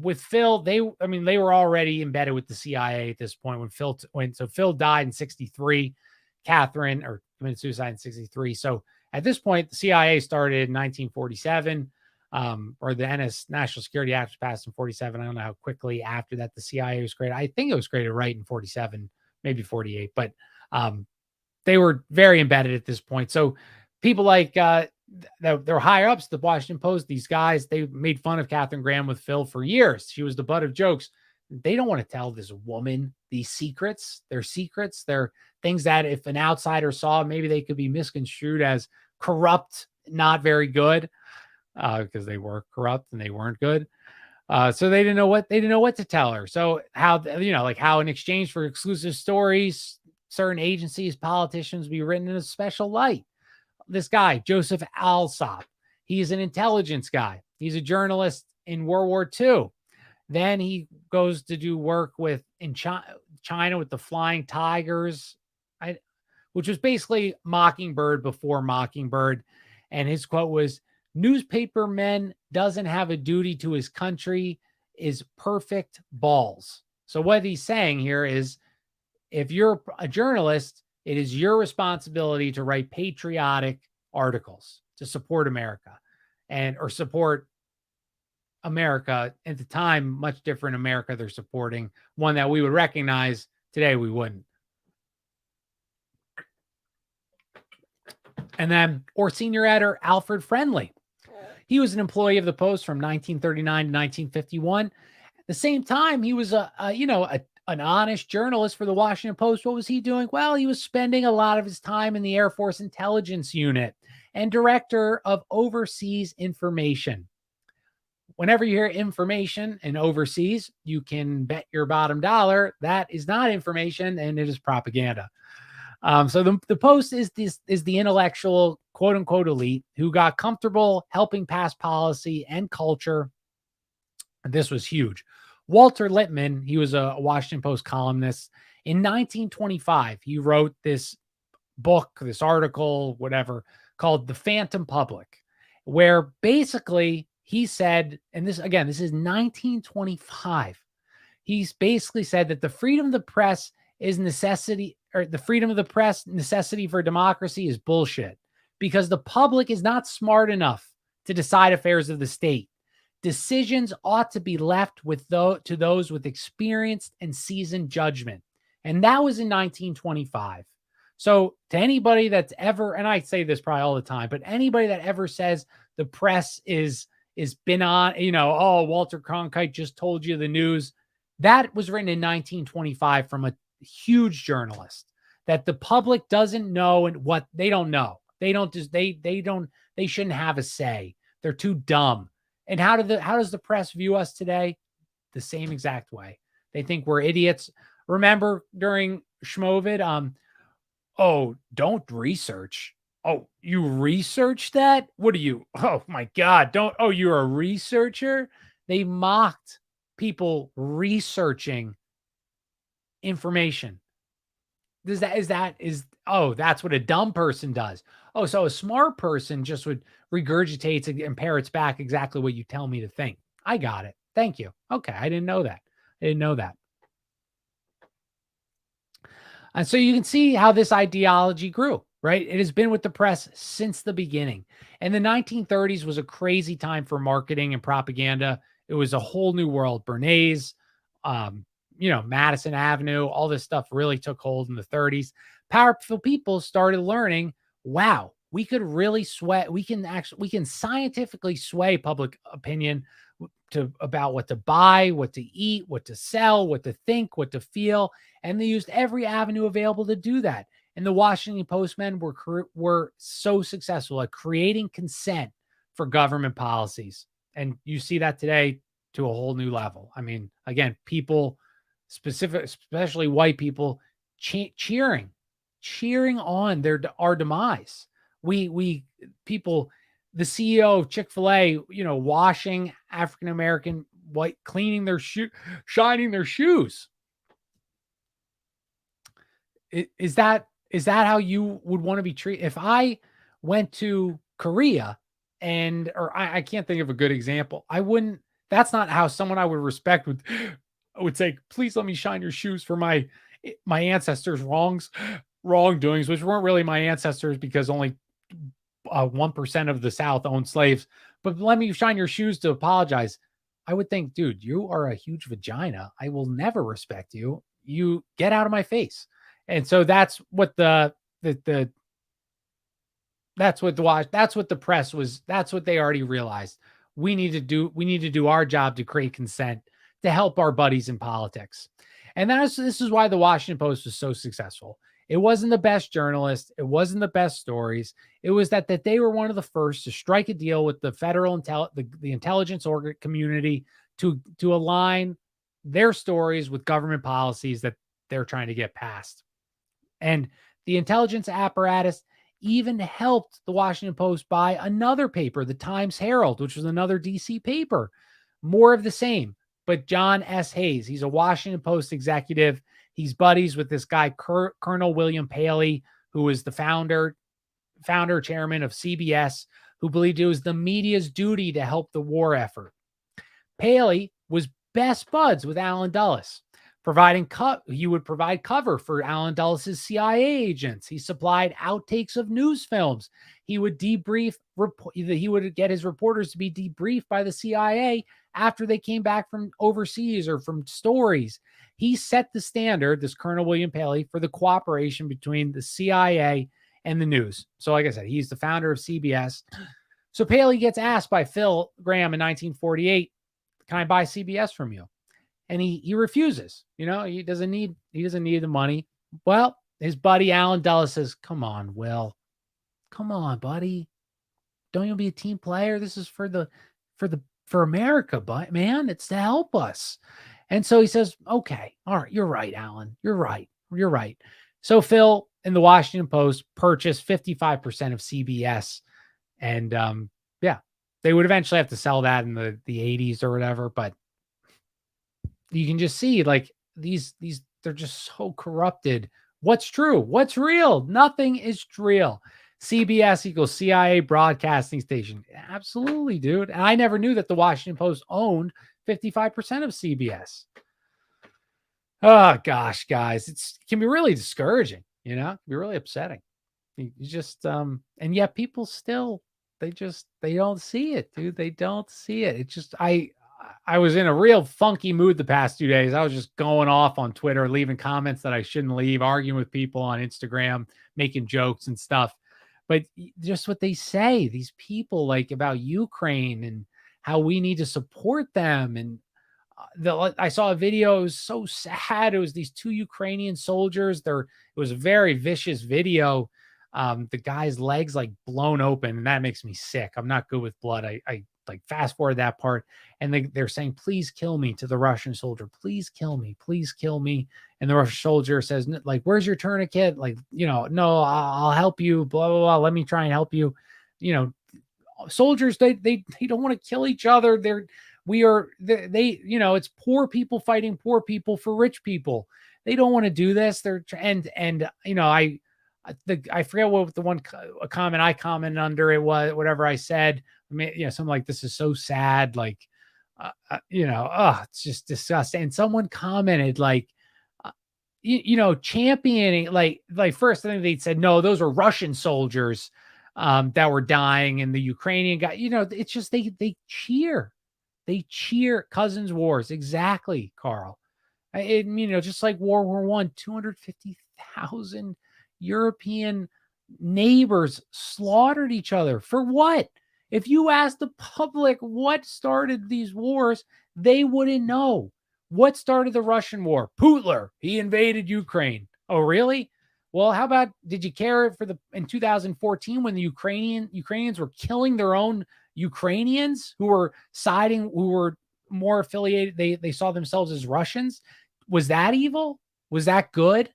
with Phil. They were already embedded with the CIA at this point when Phil died in 1963. Catherine committed suicide in 1963. So at this point, the CIA started in 1947, or the National Security Act was passed in 1947. I don't know how quickly after that the CIA was created. I think it was created right in 1947, maybe 1948, but they were very embedded at this point. So people like they're higher ups, the Washington Post, these guys, they made fun of Katharine Graham with Phil for years. She was the butt of jokes. They don't want to tell this woman these secrets. They're secrets. They're things that if an outsider saw, maybe they could be misconstrued as corrupt, not very good, because they were corrupt and they weren't good. So they didn't know what to tell her. So how in exchange for exclusive stories, certain agencies, politicians be written in a special light. This guy, Joseph Alsop, he's an intelligence guy. He's a journalist in World War II. Then he goes to do work in China with the Flying Tigers, which was basically Mockingbird before Mockingbird. And his quote was, "Newspaper man doesn't have a duty to his country, is perfect balls." So what he's saying here is, if you're a journalist, it is your responsibility to write patriotic articles to support America or support America at the time, much different America they're supporting, one that we would recognize. Today we wouldn't. And then, or senior editor Alfred Friendly. He was an employee of the Post from 1939 to 1951. At the same time, he was an honest journalist for the Washington Post. What was he doing? Well, he was spending a lot of his time in the Air Force Intelligence Unit and director of overseas information. Whenever you hear information and overseas, you can bet your bottom dollar that is not information and it is propaganda. So the Post is the intellectual, quote unquote, elite who got comfortable helping pass policy and culture. This was huge. Walter Lippmann, he was a Washington Post columnist. In 1925, he wrote this book, this article, whatever, called The Phantom Public, where basically he said, and this is 1925. He's basically said that the freedom of the press is necessity, or the freedom of the press necessity for democracy is bullshit, because the public is not smart enough to decide affairs of the state. Decisions ought to be left to those with experienced and seasoned judgment. And that was in 1925. So to anybody that's ever, and I say this probably all the time, but anybody that ever says the press is been on, Walter Cronkite just told you the news, that was written in 1925 from a huge journalist, that the public doesn't know, and what they don't know. They shouldn't have a say. They're too dumb. And how does the press view us today? The same exact way. They think we're idiots. Remember during Schmovid, don't research. Oh, you research that? What are you? Oh my God. You're a researcher? They mocked people researching information. Oh, that's what a dumb person does. Oh, so a smart person just would regurgitates and parrots back exactly what you tell me to think. I got it. Thank you. Okay, I didn't know that. I didn't know that. And so you can see how this ideology grew, right? It has been with the press since the beginning. And the 1930s was a crazy time for marketing and propaganda. It was a whole new world. Bernays, um, Madison Avenue, all this stuff really took hold in the 30s. Powerful people started learning, wow, we could really we can scientifically sway public opinion to about what to buy, what to eat, what to sell, what to think, what to feel, and they used every avenue available to do that. And the Washington Post men were so successful at creating consent for government policies, and you see that today to a whole new level. I mean, again, people, especially white people, cheering on our demise. We people the CEO of Chick-fil-A, washing African American white, cleaning their shining their shoes. Is that how you would want to be treated? If I went to Korea or I can't think of a good example, I wouldn't. That's not how someone I would respect would say, "Please let me shine your shoes for my ancestors' wrongdoings," which weren't really my ancestors because only 1% of the South owned slaves, but let me shine your shoes to apologize. I would think, dude, you are a huge vagina. I will never respect you. You get out of my face. And so that's what that's what the press was. That's what they already realized. We need to do our job to create consent to help our buddies in politics. And this is why the Washington Post was so successful. It wasn't the best journalists. It wasn't the best stories. It was that they were one of the first to strike a deal with the federal the intelligence community to align their stories with government policies that they're trying to get passed. And the intelligence apparatus even helped the Washington Post buy another paper, the Times Herald, which was another DC paper. More of the same. But John S. Hayes, he's a Washington Post executive. He's buddies with this guy, Colonel William Paley, who was the founder chairman of CBS, who believed it was the media's duty to help the war effort. Paley was best buds with Allen Dulles, he would provide cover for Allen Dulles' CIA agents. He supplied outtakes of news films. He would he would get his reporters to be debriefed by the CIA after they came back from overseas or from stories. He set the standard, this Colonel William Paley, for the cooperation between the CIA and the news. So like I said, he's the founder of CBS. So Paley gets asked by Phil Graham in 1948, can I buy CBS from you? And he refuses. He doesn't need the money. Well, his buddy Allen Dulles says, come on, Will. Come on, buddy. Don't you be a team player? This is for America, but man, it's to help us. And so he says, okay, all right, you're right, Allen. You're right. So Phil and the Washington Post purchased 55% of CBS. And they would eventually have to sell that in the 80s or whatever, but you can just see like these they're just so corrupted. What's true? What's real? Nothing is real. CBS equals CIA broadcasting station. Absolutely, dude. And I never knew that the Washington Post owned 55% of CBS. Oh gosh, guys, it can be really discouraging, it can be really upsetting. You just and yet people still they don't see it, dude. They don't see it. It's just I was in a real funky mood the past 2 days. I was just going off on Twitter, leaving comments that I shouldn't leave, arguing with people on Instagram, making jokes and stuff. But just what they say, these people like about Ukraine and how we need to support them. And I saw a video. It was so sad. It was these two Ukrainian soldiers. It was a very vicious video. The guy's legs like blown open, and that makes me sick. I'm not good with blood. I like fast forward that part, and they're saying, please kill me, to the Russian soldier. Please kill me. Please kill me. And the Russian soldier says, like, where's your tourniquet? Like, no, I'll help you. Blah, blah, blah. Let me try and help you. Soldiers, they don't want to kill each other. it's poor people fighting poor people for rich people. They don't want to do this. I forget what the one a comment I commented under it was, whatever I said. I mean, something like, this is so sad. Like, it's just disgusting. And someone commented like, championing, like first I think they said, no, those are Russian soldiers that were dying, and the Ukrainian guy, it's just, they cheer. They cheer Cousins Wars. Exactly, Carl. Just like World War I, 250,000 European neighbors slaughtered each other. For what? If you ask the public what started these wars, they wouldn't know. What started the Russian war? Putler. He invaded Ukraine. Oh, really? Well, how about, did you care in 2014 when the Ukrainians were killing their own Ukrainians who were more affiliated? They saw themselves as Russians. Was that evil? Was that good?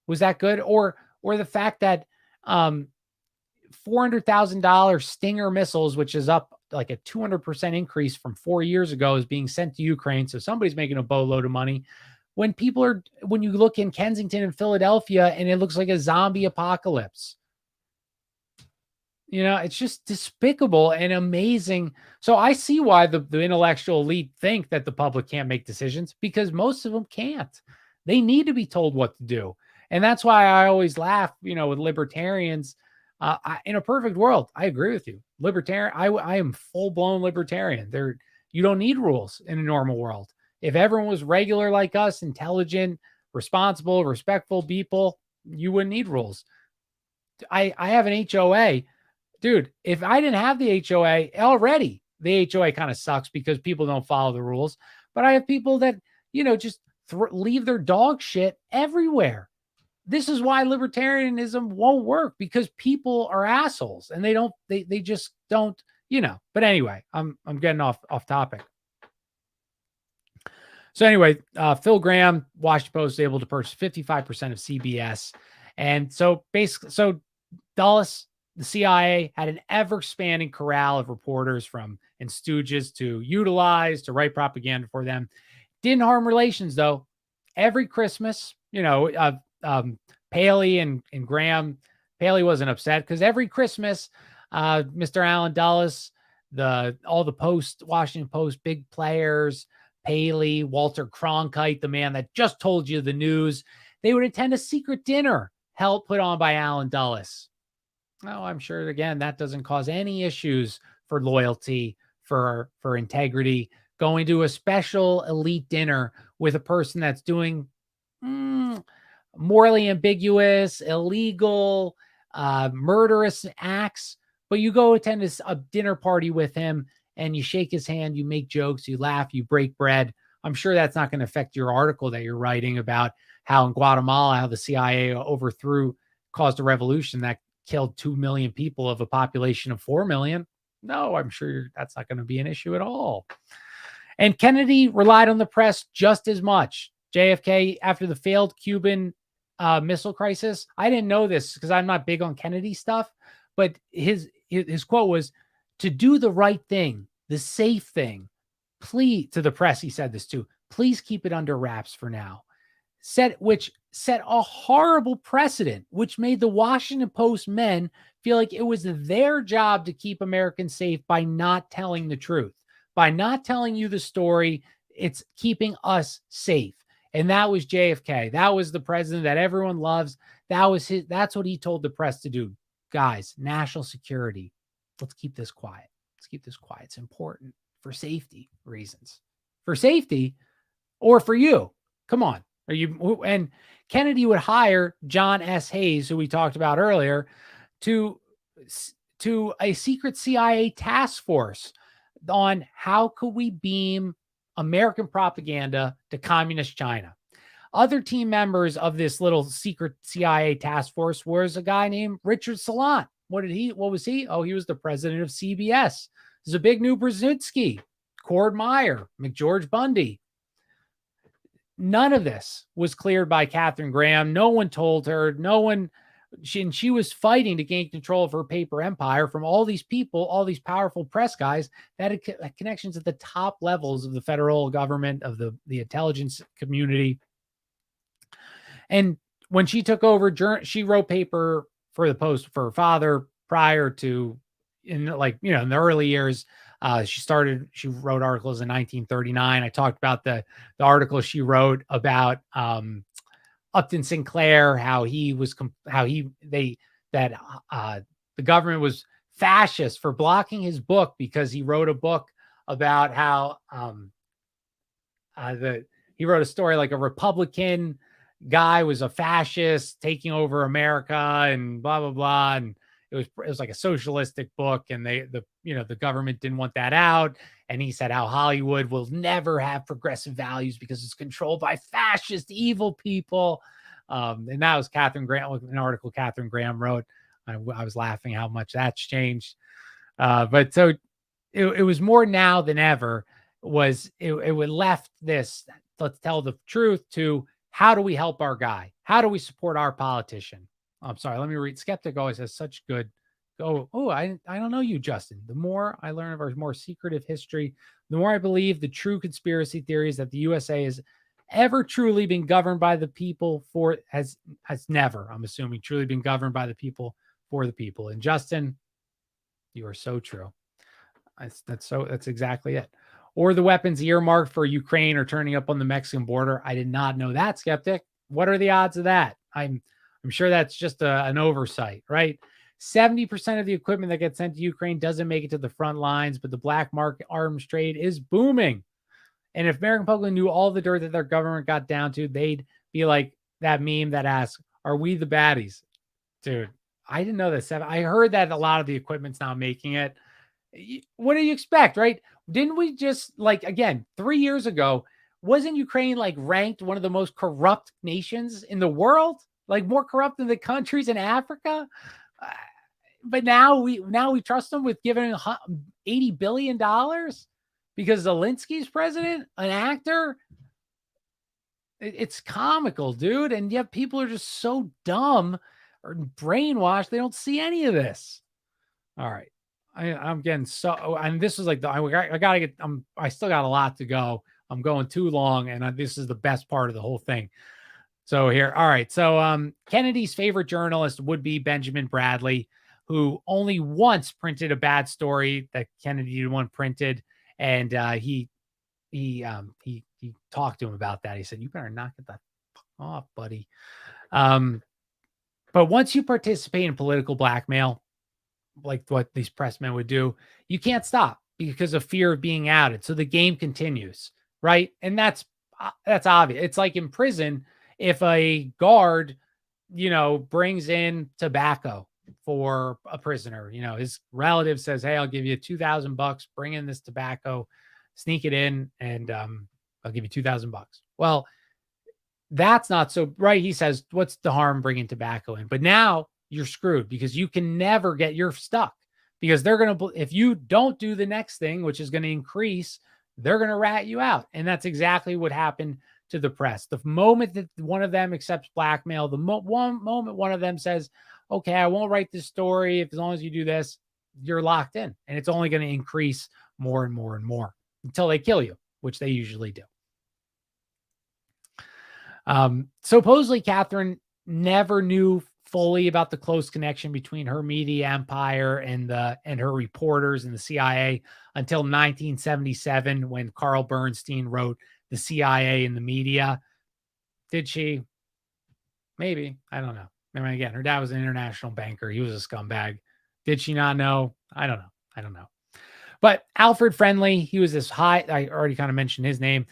Or the fact that $400,000 Stinger missiles, which is up like a 200% increase from 4 years ago, is being sent to Ukraine. So somebody's making a boatload of money. When you look in Kensington and Philadelphia and it looks like a zombie apocalypse, it's just despicable and amazing. So I see why the intellectual elite think that the public can't make decisions, because most of them can't. They need to be told what to do. And that's why I always laugh, with libertarians. In a perfect world, I agree with you. Libertarian, I am full-blown libertarian. You don't need rules in a normal world. If everyone was regular like us, intelligent, responsible, respectful people, you wouldn't need rules. I have an HOA. Dude, if I didn't have the HOA already, the HOA kind of sucks because people don't follow the rules. But I have people that, just leave their dog shit everywhere. This is why libertarianism won't work, because people are assholes and they just don't, But anyway, I'm getting off topic. So anyway, Phil Gramm, Washington Post, is able to purchase 55% of CBS. And so basically, Dulles, the CIA, had an ever-expanding corral of reporters and stooges to utilize, to write propaganda for them. Didn't harm relations, though. Every Christmas, Paley and Graham, Paley wasn't upset because every Christmas, Mr. Allen Dulles, all the Washington Post big players, Paley, Walter Cronkite, the man that just told you the news, they would attend a secret dinner put on by Allen Dulles. Oh, I'm sure, again, that doesn't cause any issues for loyalty, for integrity. Going to a special elite dinner with a person that's doing morally ambiguous, illegal, murderous acts, but you go attend a dinner party with him and you shake his hand, you make jokes, you laugh, you break bread. I'm sure that's not going to affect your article that you're writing about how in Guatemala, how the CIA caused a revolution that killed 2 million people of a population of 4 million. No, I'm sure that's not going to be an issue at all. And Kennedy relied on the press just as much. JFK, after the failed Cuban Missile Crisis, I didn't know this because I'm not big on Kennedy stuff, but his quote was, to do the right thing, the safe thing, please, to the press, he said this too, please keep it under wraps for now. Which set a horrible precedent, which made the Washington Post men feel like it was their job to keep Americans safe by not telling the truth. By not telling you the story, it's keeping us safe. And that was JFK. That was the president that everyone loves. That's what he told the press to do. Guys, national security. Let's keep this quiet. Let's keep this quiet. It's important for safety reasons. For safety or for you. Come on. And Kennedy would hire John S. Hayes, who we talked about earlier, to a secret CIA task force on how could we beam American propaganda to communist China. Other team members of this little secret CIA task force was a guy named Richard Salant. What was he? Oh, he was the president of CBS. Zbigniew Brzezinski, Cord Meyer, McGeorge Bundy. None of this was cleared by Katharine Graham. No one told her. No one She was fighting to gain control of her paper empire from all these people, all these powerful press guys that had connections at the top levels of the federal government, of the intelligence community. And when she took over, she wrote paper for the Post for her father prior to, in the early years. She wrote articles in 1939. I talked about the article she wrote about Upton Sinclair, the government was fascist for blocking his book because he wrote a book about how he wrote a story like a Republican guy was a fascist taking over America and blah blah blah, and it was like a socialistic book, and the government didn't want that out, and he said how Hollywood will never have progressive values because it's controlled by fascist evil people. And that was Catherine Graham, an article Catherine Graham wrote. I was laughing how much that's changed. But so it was more now than ever. It would left this, let's tell the truth, to how do we help our guy? How do we support our politician? I'm sorry, let me read. Skeptic always has such good. I don't know you, Justin. The more I learn of our more secretive history, the more I believe the true conspiracy theories that the USA has ever truly been governed by the people has never, I'm assuming, truly been governed by the people for the people. And Justin, you are so true. That's exactly it. Or the weapons earmarked for Ukraine are turning up on the Mexican border. I did not know that, Skeptic. What are the odds of that? I'm sure that's just an oversight, right? 70% of the equipment that gets sent to Ukraine doesn't make it to the front lines, but the black market arms trade is booming. And if American public knew all the dirt that their government got down to, they'd be like that meme that asks, "Are we the baddies?" Dude, I didn't know that. I heard that a lot of the equipment's not making it. What do you expect, right? Didn't we just, again, 3 years ago, wasn't Ukraine ranked one of the most corrupt nations in the world? More corrupt than the countries in Africa? But now we trust them with giving $80 billion because Zelensky's president, an actor. It's comical, dude. And yet people are just so dumb or brainwashed. They don't see any of this. All right. I'm getting and this is I gotta get, I still got a lot to go. I'm going too long, and this is the best part of the whole thing. So here, all right. So Kennedy's favorite journalist would be Benjamin Bradley, who only once printed a bad story that Kennedy didn't want printed, and he talked to him about that. He said, "You better knock it the fuck off, buddy." But once you participate in political blackmail, like what these pressmen would do, you can't stop because of fear of being outed. So the game continues, right? And that's obvious. It's like in prison, if a guard, brings in tobacco for a prisoner, his relative says, "Hey, I'll give you $2,000, bring in this tobacco, sneak it in, and I'll give you $2,000." Well, that's not so right. He says, "What's the harm bringing tobacco in?" But now you're screwed because you can never you're stuck, because they're going to, if you don't do the next thing, which is going to increase, they're going to rat you out. And that's exactly what happened to the press. The moment that one of them accepts blackmail, one moment one of them says, "Okay, I won't write this story as long as you do this," you're locked in, and it's only going to increase more and more and more until they kill you, which they usually do. Supposedly Catherine never knew fully about the close connection between her media empire and her reporters in the CIA until 1977, when Carl Bernstein wrote The CIA and the Media. Did she? Maybe. I don't know. I mean, again, her dad was an international banker. He was a scumbag. Did she not know? I don't know. But Alfred Friendly, he was this I already kind of mentioned his name,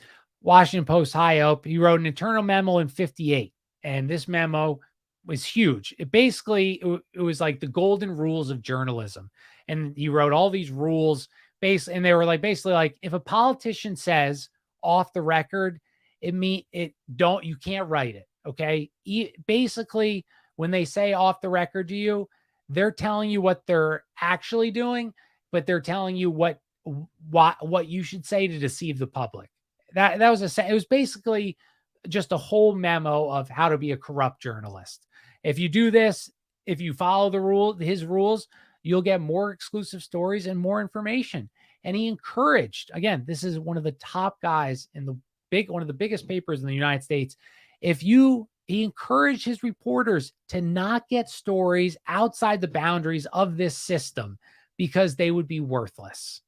Washington Post high up. He wrote an internal memo in 1958, and this memo was huge. It was like the golden rules of journalism. And he wrote all these rules and they were basically like, if a politician says off the record, you can't write it. Okay. Basically, when they say off the record to you, they're telling you what they're actually doing, but they're telling you what you should say to deceive the public. It was basically just a whole memo of how to be a corrupt journalist. If you do this, if you follow his rules, you'll get more exclusive stories and more information. And he encouraged, again, this is one of the top guys in one of the biggest papers in the United States. He encouraged his reporters to not get stories outside the boundaries of this system because they would be worthless.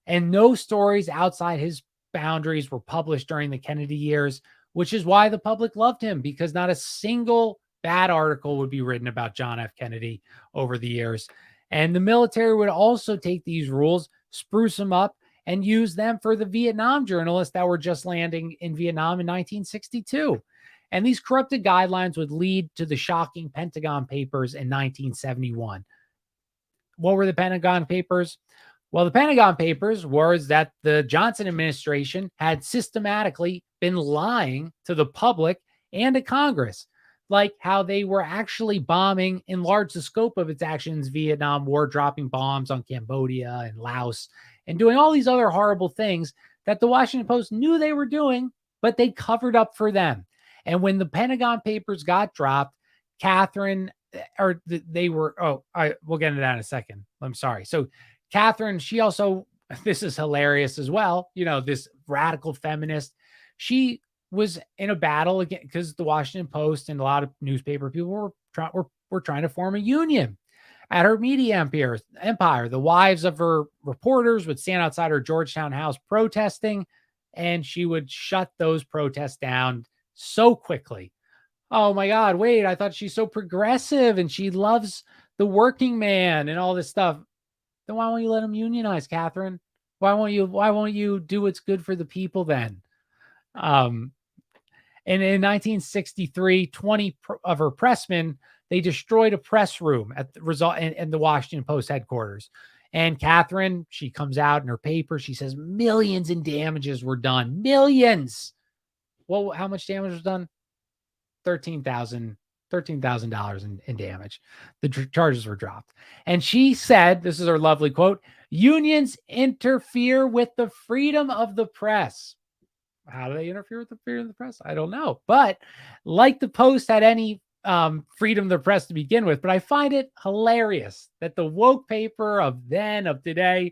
And no stories outside his boundaries were published during the Kennedy years, which is why the public loved him, because not a single bad article would be written about John F. Kennedy over the years. And the military would also take these rules, spruce them up, and use them for the Vietnam journalists that were just landing in Vietnam in 1962. And these corrupted guidelines would lead to the shocking Pentagon Papers in 1971. What were the Pentagon Papers? Well, the Pentagon Papers was that the Johnson administration had systematically been lying to the public and to Congress, like how they were actually bombing, enlarged the scope of its actions, Vietnam War, dropping bombs on Cambodia and Laos, and doing all these other horrible things that the Washington Post knew they were doing, but they covered up for them. And when the Pentagon Papers got dropped, Catherine, we'll get into that in a second. I'm sorry. So Catherine, she also, this is hilarious as well, this radical feminist, she was in a battle again because the Washington Post and a lot of newspaper people were trying to form a union at her media empire. The wives of her reporters would stand outside her Georgetown house protesting, and she would shut those protests down so quickly. Oh my God, wait, I thought she's so progressive and she loves the working man and all this stuff. Then why won't you let them unionize, Catherine? Why won't you do what's good for the people then? And in 1963, 20 of her pressmen, they destroyed a press room at the result in the Washington Post headquarters. And Catherine, she comes out in her paper, she says millions in damages were done. Millions. Well, how much damage was done? $13,000 in damage. The charges were dropped. And she said, this is her lovely quote, unions interfere with the freedom of the press. How do they interfere with the freedom of the press? I don't know. But like the Post had any freedom of the press to begin with, but I find it hilarious that the woke paper of today,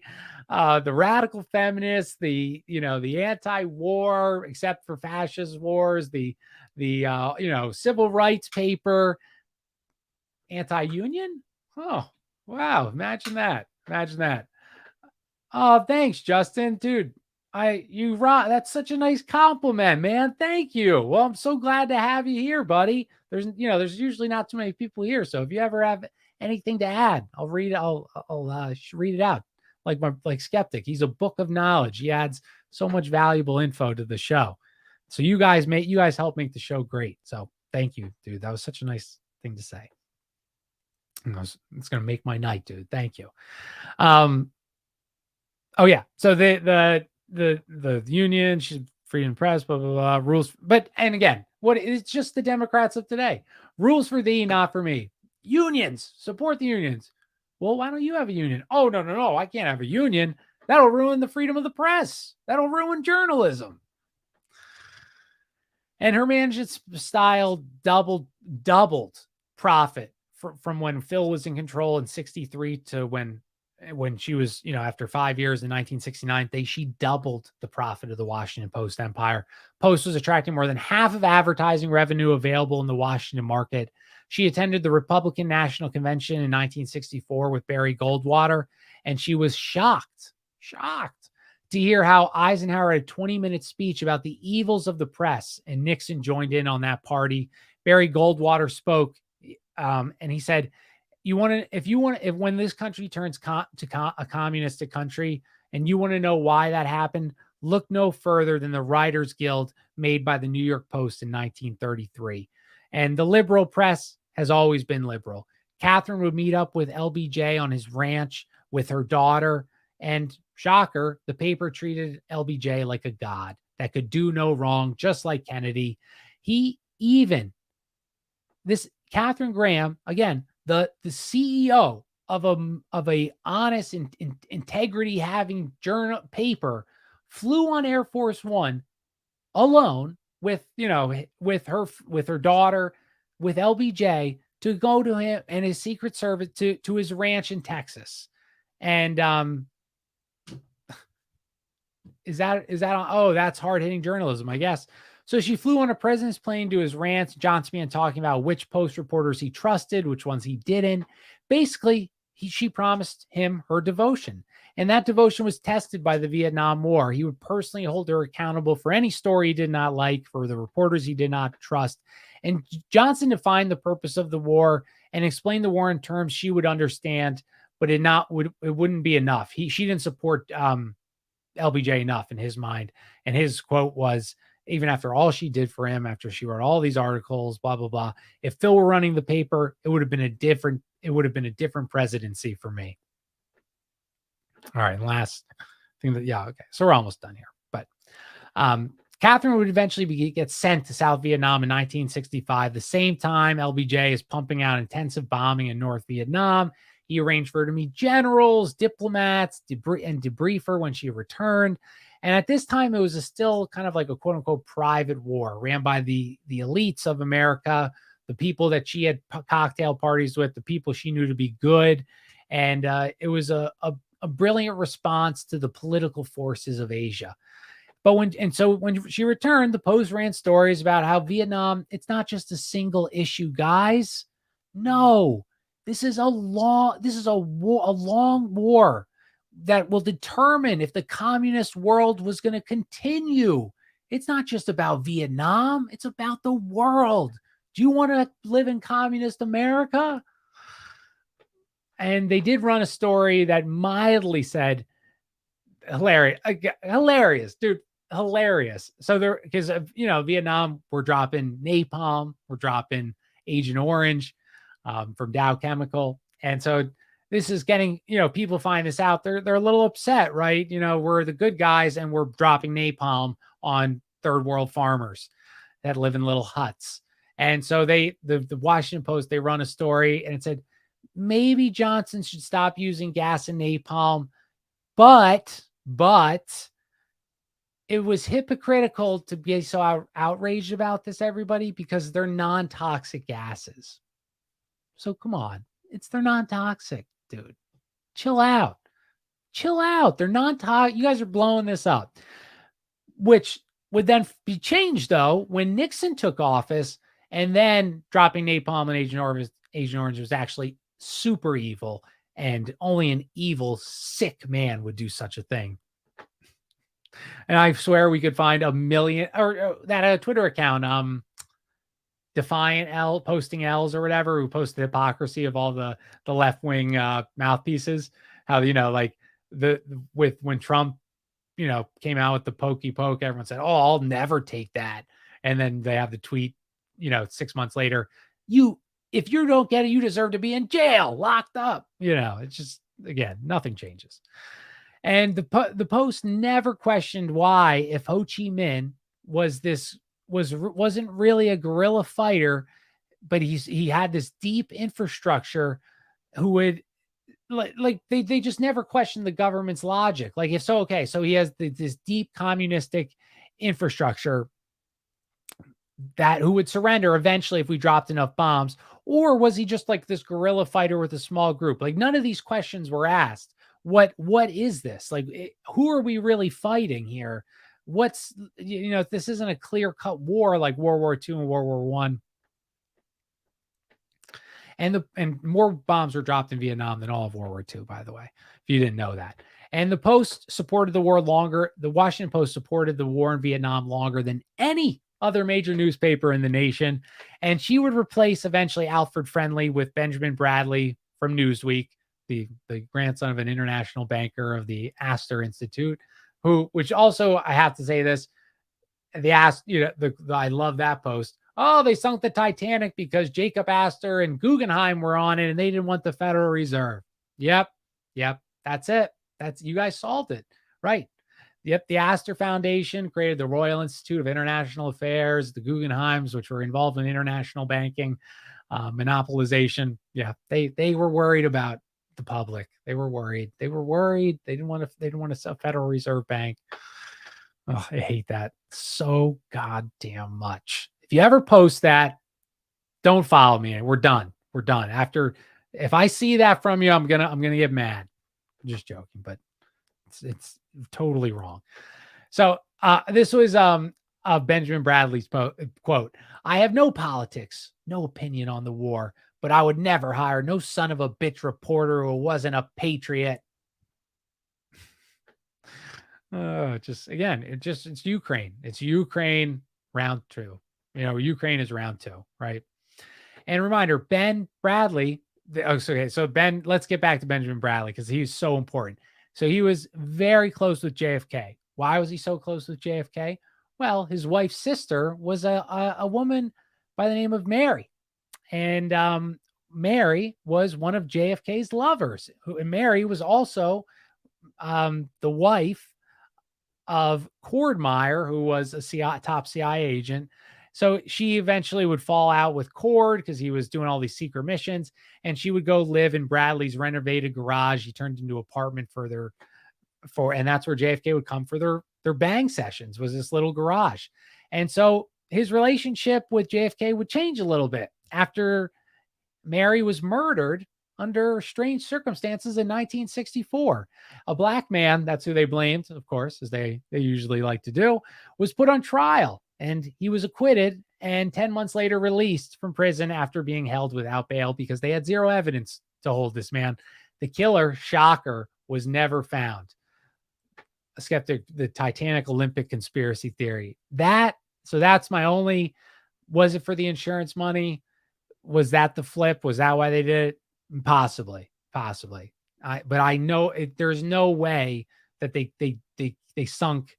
the radical feminists, the anti-war, except for fascist wars, the civil rights paper, anti-union. Oh, wow. Imagine that. Oh, thanks, Justin. Dude, that's such a nice compliment, man. Thank you. Well, I'm so glad to have you here, buddy. There's usually not too many people here. So if you ever have anything to add, I'll read it out. Like Skeptic. He's a book of knowledge. He adds so much valuable info to the show. So you guys help make the show great. So thank you, dude. That was such a nice thing to say. It's going to make my night, dude. Thank you. Oh yeah. So the union, she's freedom press, blah, blah, blah, rules. And again, it's just the Democrats of today. Rules for thee, not for me. Unions, support the unions. Well, why don't you have a union? Oh, no. I can't have a union. That'll ruin the freedom of the press. That'll ruin journalism. And her management style doubled profit from when Phil was in control in 63 to when she was, after 5 years in 1969, she doubled the profit of the Washington Post empire. Post was attracting more than half of advertising revenue available in the Washington market. She attended the Republican National Convention in 1964 with Barry Goldwater, and she was shocked to hear how Eisenhower had a 20-minute speech about the evils of the press, and Nixon joined in on that party. Barry Goldwater spoke, and he said, if when this country turns to a communistic country, and you want to know why that happened, look no further than the Writers Guild made by the New York Post in 1933. And the liberal press has always been liberal. Catherine would meet up with LBJ on his ranch with her daughter, and shocker, the paper treated LBJ like a god that could do no wrong, just like Kennedy. Katharine Graham, again, the CEO of a honest and integrity having journal paper, flew on Air Force One alone with her daughter, with LBJ, to go to him and his Secret Service to his ranch in Texas. And is that oh, that's hard-hitting journalism, I guess. So she flew on a president's plane to his ranch. Johnson began talking about which Post reporters he trusted, which ones he didn't. Basically, she promised him her devotion. And that devotion was tested by the Vietnam War. He would personally hold her accountable for any story he did not like, for the reporters he did not trust. And Johnson defined the purpose of the war and explained the war in terms she would understand, but it wouldn't be enough. She didn't support LBJ enough in his mind. And his quote was, even after all she did for him, after she wrote all these articles, blah, blah, blah, if Phil were running the paper, it would have been a different presidency for me. All right. Last thing okay. So we're almost done here. But Catherine would eventually get sent to South Vietnam in 1965. The same time LBJ is pumping out intensive bombing in North Vietnam. He arranged for her to meet generals, diplomats, debrief her when she returned. And at this time, it was still kind of like a quote unquote private war ran by the elites of America, the people that she had cocktail parties with, the people she knew to be good. And it was a brilliant response to the political forces of Asia. But when she returned, the Post ran stories about how Vietnam, it's not just a single issue, guys. No, this is a long war that will determine if the communist world was going to continue. It's not just about Vietnam. It's about the world. Do you want to live in communist America? And they did run a story that mildly said, hilarious, dude, hilarious. So because of, Vietnam, we're dropping napalm, we're dropping Agent Orange from Dow Chemical. And so this is getting, people find this out. They're a little upset, right? We're the good guys and we're dropping napalm on third world farmers that live in little huts. And so the Washington Post, they run a story and it said, maybe Johnson should stop using gas and napalm, but it was hypocritical to be so outraged about this, everybody, because they're non-toxic gases. So come on, they're non-toxic, dude. Chill out. They're non-toxic. You guys are blowing this up, which would then be changed though when Nixon took office, and then dropping napalm and Agent Orange was actually super evil, and only an evil, sick man would do such a thing. And I swear we could find a million, or that Twitter account, Defiant L, posting L's or whatever, who posted hypocrisy of all the left-wing mouthpieces. How, like when Trump, came out with the pokey poke, everyone said, oh, I'll never take that. And then they have the tweet, 6 months later, if you don't get it, you deserve to be in jail, locked up. It's just, again, nothing changes. And the Post never questioned why, if Ho Chi Minh wasn't really a guerrilla fighter, but he had this deep infrastructure, who would they just never questioned the government's logic. Like, if so, okay, so he has this deep communistic infrastructure that who would surrender eventually if we dropped enough bombs, or was he just like this guerrilla fighter with a small group? Like, none of these questions were asked. What is this? Like, who are we really fighting here? What's, this isn't a clear-cut war like World War II and World War I. And more bombs were dropped in Vietnam than all of World War II, by the way, if you didn't know that. And the Post supported the war longer. The Washington Post supported the war in Vietnam longer than any other major newspaper in the nation. And she would replace eventually Alfred Friendly with Benjamin Bradley from Newsweek, the grandson of an international banker of the Astor Institute, which also, I have to say this, I love that post. Oh, they sunk the Titanic because Jacob Astor and Guggenheim were on it and they didn't want the Federal Reserve. Yep. That's it. You guys solved it. Right. Yep. The Astor Foundation created the Royal Institute of International Affairs, the Guggenheims, which were involved in international banking, monopolization. Yeah. They were worried about the public. They were worried. They didn't want a Federal Reserve Bank. Oh, I hate that so goddamn much. If you ever post that, don't follow me. We're done. We're done. After, if I see that from you, I'm gonna get mad. I'm just joking, but it's totally wrong. So this was Benjamin Bradley's quote. I have no politics, no opinion on the war, but I would never hire no son of a bitch reporter who wasn't a patriot. Just again, it's Ukraine. It's Ukraine round two. Ukraine is round two, right? And reminder, Ben Bradley. Okay, so Ben, let's get back to Benjamin Bradley because he's so important. So he was very close with JFK. Why was he so close with JFK? Well, his wife's sister was a woman by the name of Mary. And Mary was one of JFK's lovers. And Mary was also the wife of Cordmeyer, who was a top CIA agent. So she eventually would fall out with Cord because he was doing all these secret missions, and she would go live in Bradley's renovated garage. He turned into an apartment and that's where JFK would come for their bang sessions, was this little garage. And so his relationship with JFK would change a little bit after Mary was murdered under strange circumstances in 1964. A black man, that's who they blamed, of course, as they usually like to do, was put on trial, and he was acquitted and 10 months later released from prison after being held without bail because they had zero evidence to hold this man. The killer, shocker, was never found. A skeptic, the Titanic Olympic conspiracy theory. So that's my only, was it for the insurance money? Was that the flip? Was that why they did it? Possibly. But I know there's no way that they sunk,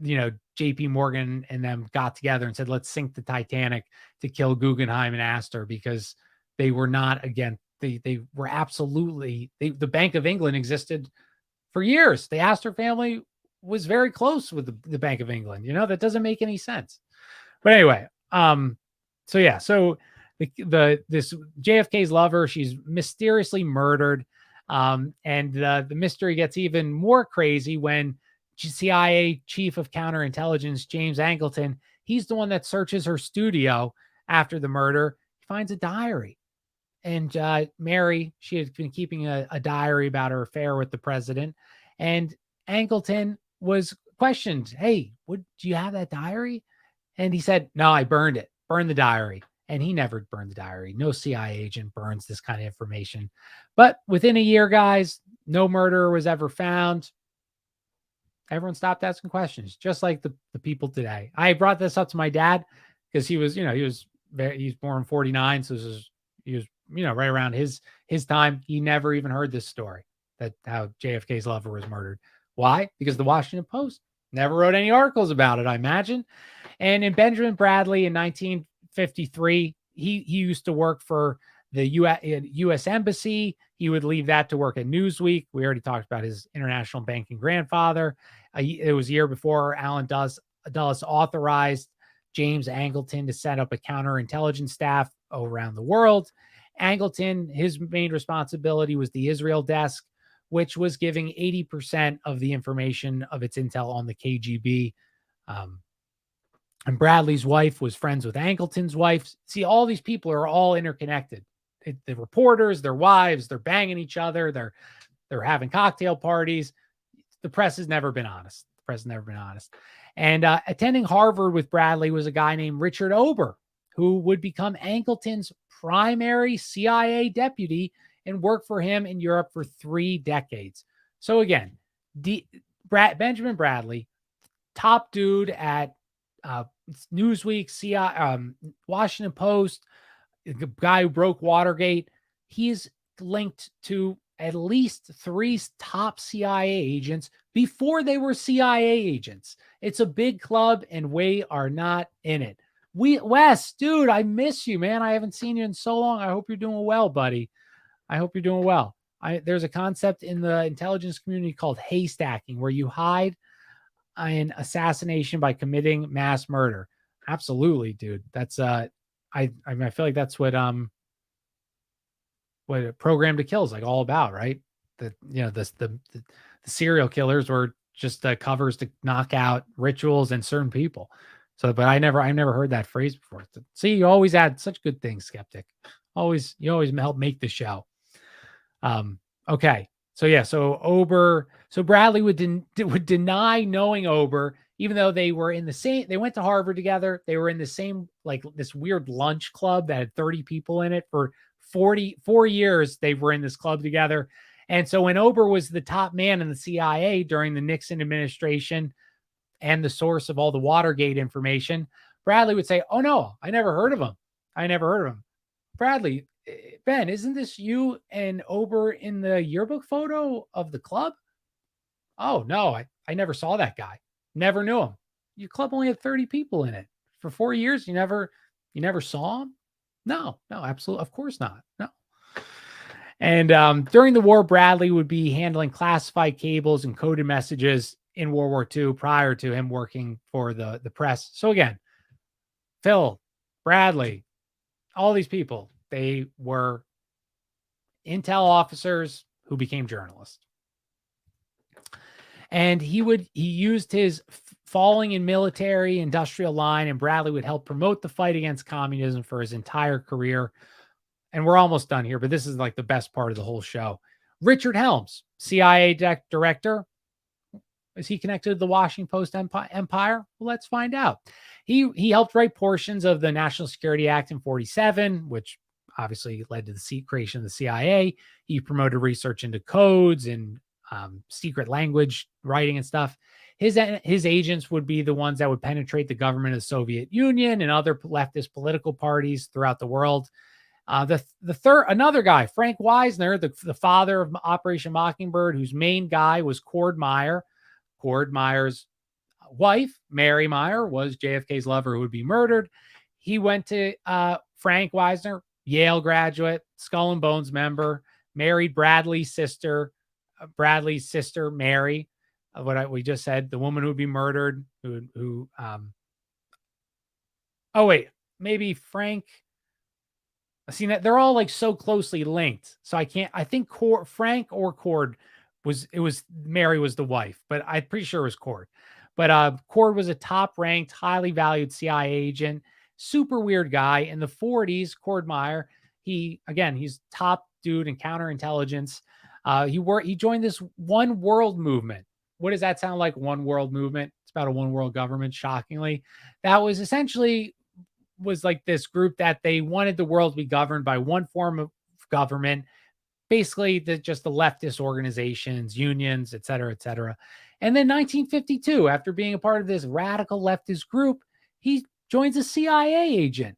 JP Morgan and them got together and said, let's sink the Titanic to kill Guggenheim and Astor, because they were not, again, they were absolutely, the Bank of England existed for years. The Astor family was very close with the Bank of England. That doesn't make any sense. But anyway, so this JFK's lover, she's mysteriously murdered. And the mystery gets even more crazy when CIA chief of counterintelligence, James Angleton, he's the one that searches her studio after the murder. He finds a diary. And Mary, she had been keeping a diary about her affair with the president. And Angleton was questioned, hey, do you have that diary? And he said, no, I burned it. Burned the diary. And he never burned the diary. No CIA agent burns this kind of information. But within a year, guys, no murderer was ever found. Everyone stopped asking questions, just like the people today. I brought this up to my dad because he was born in 49. So he was right around his time. He never even heard this story, that how JFK's lover was murdered. Why? Because the Washington Post never wrote any articles about it, I imagine. And in Benjamin Bradley in 1953, he used to work for the U.S. Embassy. He would leave that to work at Newsweek. We already talked about his international banking grandfather. It was a year before Allen Dulles authorized James Angleton to set up a counterintelligence staff around the world. Angleton, his main responsibility was the Israel desk, which was giving 80% of the information of its intel on the KGB. And Bradley's wife was friends with Angleton's wife. See, all these people are all interconnected. The reporters, their wives, they're banging each other. They're having cocktail parties. The press has never been honest. And attending Harvard with Bradley was a guy named Richard Ober, who would become Angleton's primary CIA deputy and work for him in Europe for 3 decades. So again, Benjamin Bradley, top dude at Newsweek, Washington Post, the guy who broke Watergate. He's linked to at least 3 top CIA agents before they were CIA agents. It's a big club, and we are not in it. Wes, dude, I miss you, man. I haven't seen you in so long. I hope you're doing well, buddy. I hope you're doing well. There's a concept in the intelligence community called haystacking, where you hide an assassination by committing mass murder. Absolutely, dude. That's I feel like that's what Program to Kill is like all about, right? The serial killers were just covers to knock out rituals and certain people. So, but I never heard that phrase before. See, you always add such good things, Skeptic. You always help make the show. Okay. So yeah, so Bradley would deny knowing Ober, even though they were in the same, they went to Harvard together. They were in the same, like this weird lunch club that had 30 people in it for 44 years. They were in this club together. And so when Ober was the top man in the CIA during the Nixon administration and the source of all the Watergate information, Bradley would say, "Oh no, I never heard of him. I never heard of him." Bradley, Ben, isn't this you and Ober in the yearbook photo of the club? Oh, no, I never saw that guy. Never knew him. Your club only had 30 people in it. For 4 years, you never saw him? No, no, absolutely. Of course not. No. And during the war, Bradley would be handling classified cables and coded messages in World War II prior to him working for the press. So again, Phil, Bradley, all these people, they were intel officers who became journalists. And he used his falling in military industrial line, and Bradley would help promote the fight against communism for his entire career. And we're almost done here, but this is like the best part of the whole show. Richard Helms, CIA director. Is he connected to the Washington Post empire? Well, let's find out. He helped write portions of the National Security Act in 1947, which obviously led to the creation of the CIA. He promoted research into codes and secret language writing and stuff. His agents would be the ones that would penetrate the government of the Soviet Union and other leftist political parties throughout the world. Another guy, Frank Wisner, the father of Operation Mockingbird, whose main guy was Cord Meyer. Cord Meyer's wife, Mary Meyer, was JFK's lover who would be murdered. He went to Frank Wisner, Yale graduate, Skull and Bones member, married Bradley's sister, Mary. We just said, the woman who would be murdered. Maybe Frank. See that they're all like so closely linked, so I think Frank or Cord was Mary was the wife, but I'm pretty sure it was Cord. But Cord was a top-ranked, highly valued CIA agent, super weird guy. In the 1940s, Cord Meyer, he's top dude in counterintelligence. He joined this One World movement. What does that sound like? One World movement? It's about a one world government, shockingly. That was essentially like this group that they wanted the world to be governed by one form of government, basically just the leftist organizations, unions, et cetera, et cetera. And then 1952, after being a part of this radical leftist group, he joins a CIA agent.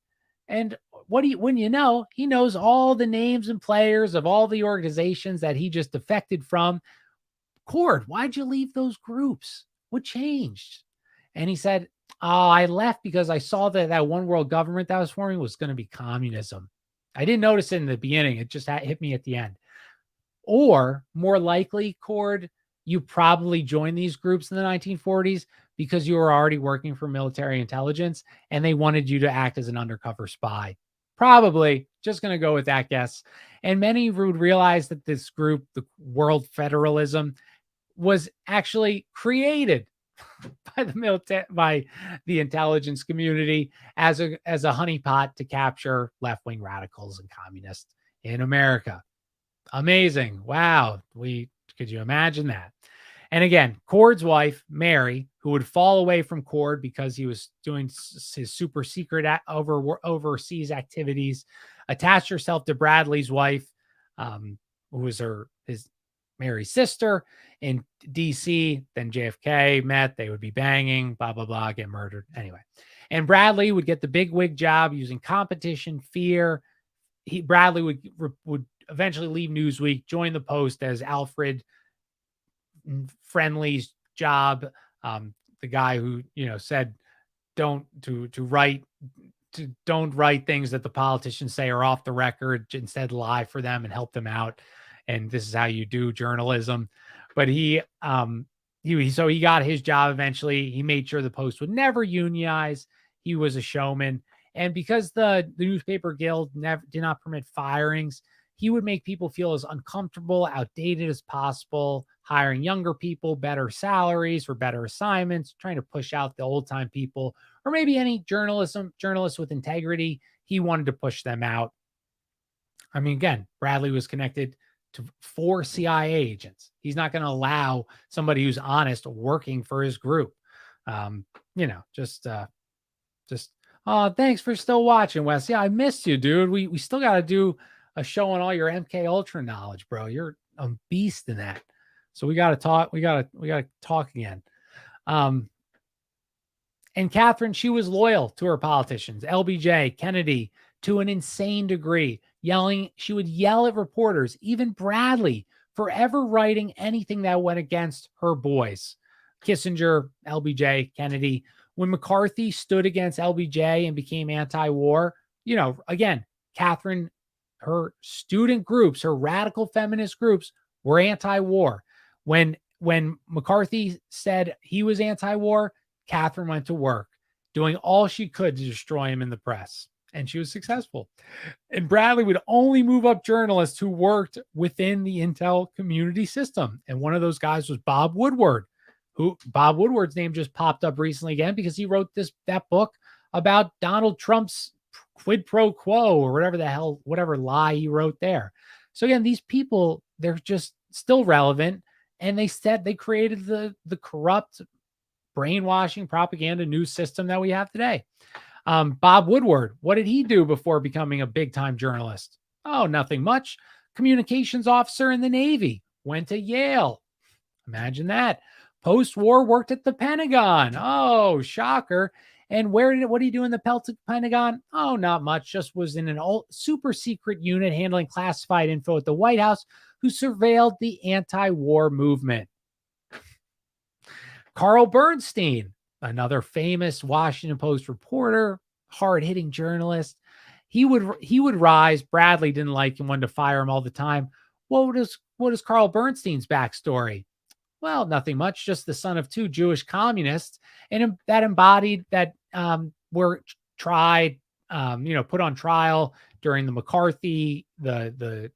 And when you know, he knows all the names and players of all the organizations that he just defected from. Cord, why'd you leave those groups? What changed? And he said, I left because I saw that one world government that was forming was going to be communism. I didn't notice it in the beginning. It just hit me at the end. Or more likely, Cord, you probably joined these groups in the 1940s because you were already working for military intelligence and they wanted you to act as an undercover spy. Probably. Just going to go with that guess. And many would realize that this group, the World Federalism, was actually created by the intelligence community as a honeypot to capture left-wing radicals and communists in America. Amazing. Wow. Could you imagine that? And again, Cord's wife, Mary, who would fall away from Cord because he was doing his super secret overseas activities, attached herself to Bradley's wife, who was his Mary's sister in DC. Then JFK met, they would be banging, blah, blah, blah, get murdered. Anyway. And Bradley would get the big wig job using competition, fear. Bradley would eventually leave Newsweek, join the Post as Alfred Friendly's job. The guy who, said, don't write things that the politicians say are off the record, instead lie for them and help them out. And this is how you do journalism. But he got his job eventually. He made sure the Post would never unionize. He was a showman. And because the newspaper guild did not permit firings, he would make people feel as uncomfortable, outdated as possible, hiring younger people, better salaries for better assignments, trying to push out the old time people, or maybe any journalists with integrity. He wanted to push them out. I mean, again, Bradley was connected to 4 CIA agents. He's not going to allow somebody who's honest working for his group. Um, you know, just oh, thanks for still watching, Wes. Yeah, I missed you, dude. We still got to do a show on all your MK Ultra knowledge, bro. You're a beast in that. So we got to talk. We got to talk again. And Catherine, she was loyal to her politicians, LBJ, Kennedy, to an insane degree. She would yell at reporters, even Bradley, for ever writing anything that went against her boys. Kissinger, LBJ, Kennedy. When McCarthy stood against LBJ and became anti-war, again, Catherine, her student groups, her radical feminist groups were anti-war. When McCarthy said he was anti-war, Catherine went to work doing all she could to destroy him in the press. And she was successful. And Bradley would only move up journalists who worked within the intel community system. And one of those guys was Bob Woodward, Bob Woodward's name just popped up recently again because he wrote that book about Donald Trump's quid pro quo or whatever lie he wrote there. So again, these people, they're just still relevant. And they created the corrupt brainwashing propaganda news system that we have today. Bob Woodward, what did he do before becoming a big time journalist? Oh, nothing much. Communications officer in the Navy, went to Yale. Imagine that. Post-war worked at the Pentagon. Oh, shocker. And what did he do in the Pentagon? Oh, not much. Just was in an super secret unit handling classified info at the White House who surveilled the anti-war movement. Carl Bernstein, another famous Washington Post reporter, hard-hitting journalist. He would rise. Bradley didn't like him, wanted to fire him all the time. What is Carl Bernstein's backstory? Well, nothing much, just the son of 2 Jewish communists, and that were tried, put on trial during the McCarthy, the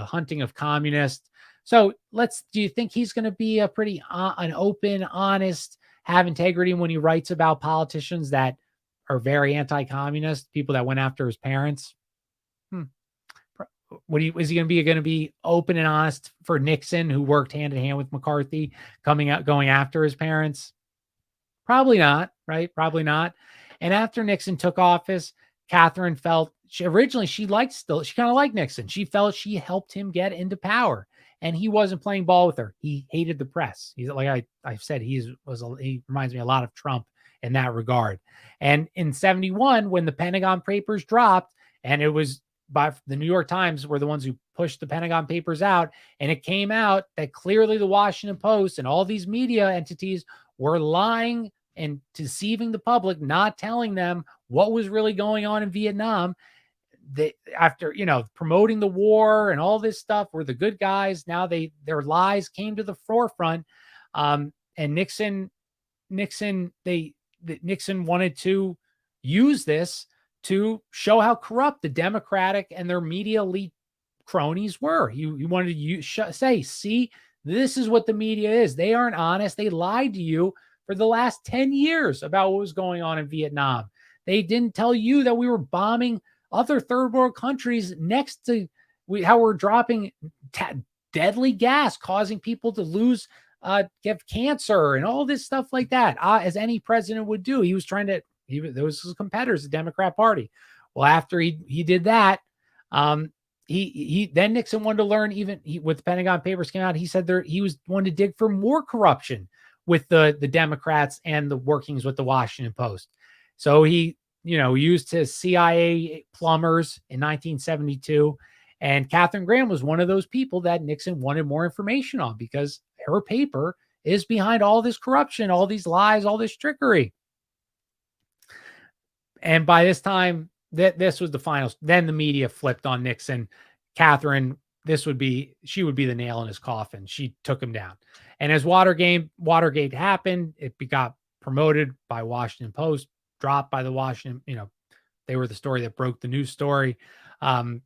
hunting of communists. So do you think he's going to be a pretty an open, honest, have integrity when he writes about politicians that are very anti-communist, people that went after his parents? Is he going to be open and honest for Nixon, who worked hand in hand with McCarthy, going after his parents? Probably not, right? Probably not. And after Nixon took office, Catherine felt she kind of liked Nixon. She felt she helped him get into power, and he wasn't playing ball with her. He hated the press. He's like I said, he reminds me a lot of Trump in that regard. And in 1971, when the Pentagon Papers dropped, and it was by the New York Times were the ones who pushed the Pentagon Papers out. And it came out that clearly the Washington Post and all these media entities were lying and deceiving the public, not telling them what was really going on in Vietnam. After, promoting the war and all this stuff were the good guys. Now their lies came to the forefront. And Nixon wanted to use this to show how corrupt the Democratic and their media elite cronies were. He wanted to say, see, this is what the media is. They aren't honest. They lied to you for the last 10 years about what was going on in Vietnam. They didn't tell you that we were bombing other third world countries next to how we're dropping deadly gas, causing people to get cancer and all this stuff like that, as any president would do. He was trying to, those his competitors, the Democrat Party. Well, after he did that, then Nixon wanted to learn. With the Pentagon Papers came out, he said he was wanting to dig for more corruption with the Democrats and the workings with the Washington Post. So he used his CIA plumbers in 1972, and Katharine Graham was one of those people that Nixon wanted more information on because her paper is behind all this corruption, all these lies, all this trickery. And by this time, this was the final. Then the media flipped on Nixon. Catherine, she would be the nail in his coffin. She took him down. And as Watergate happened, it got promoted by Washington Post, dropped by the Washington. They were the story that broke the news story. And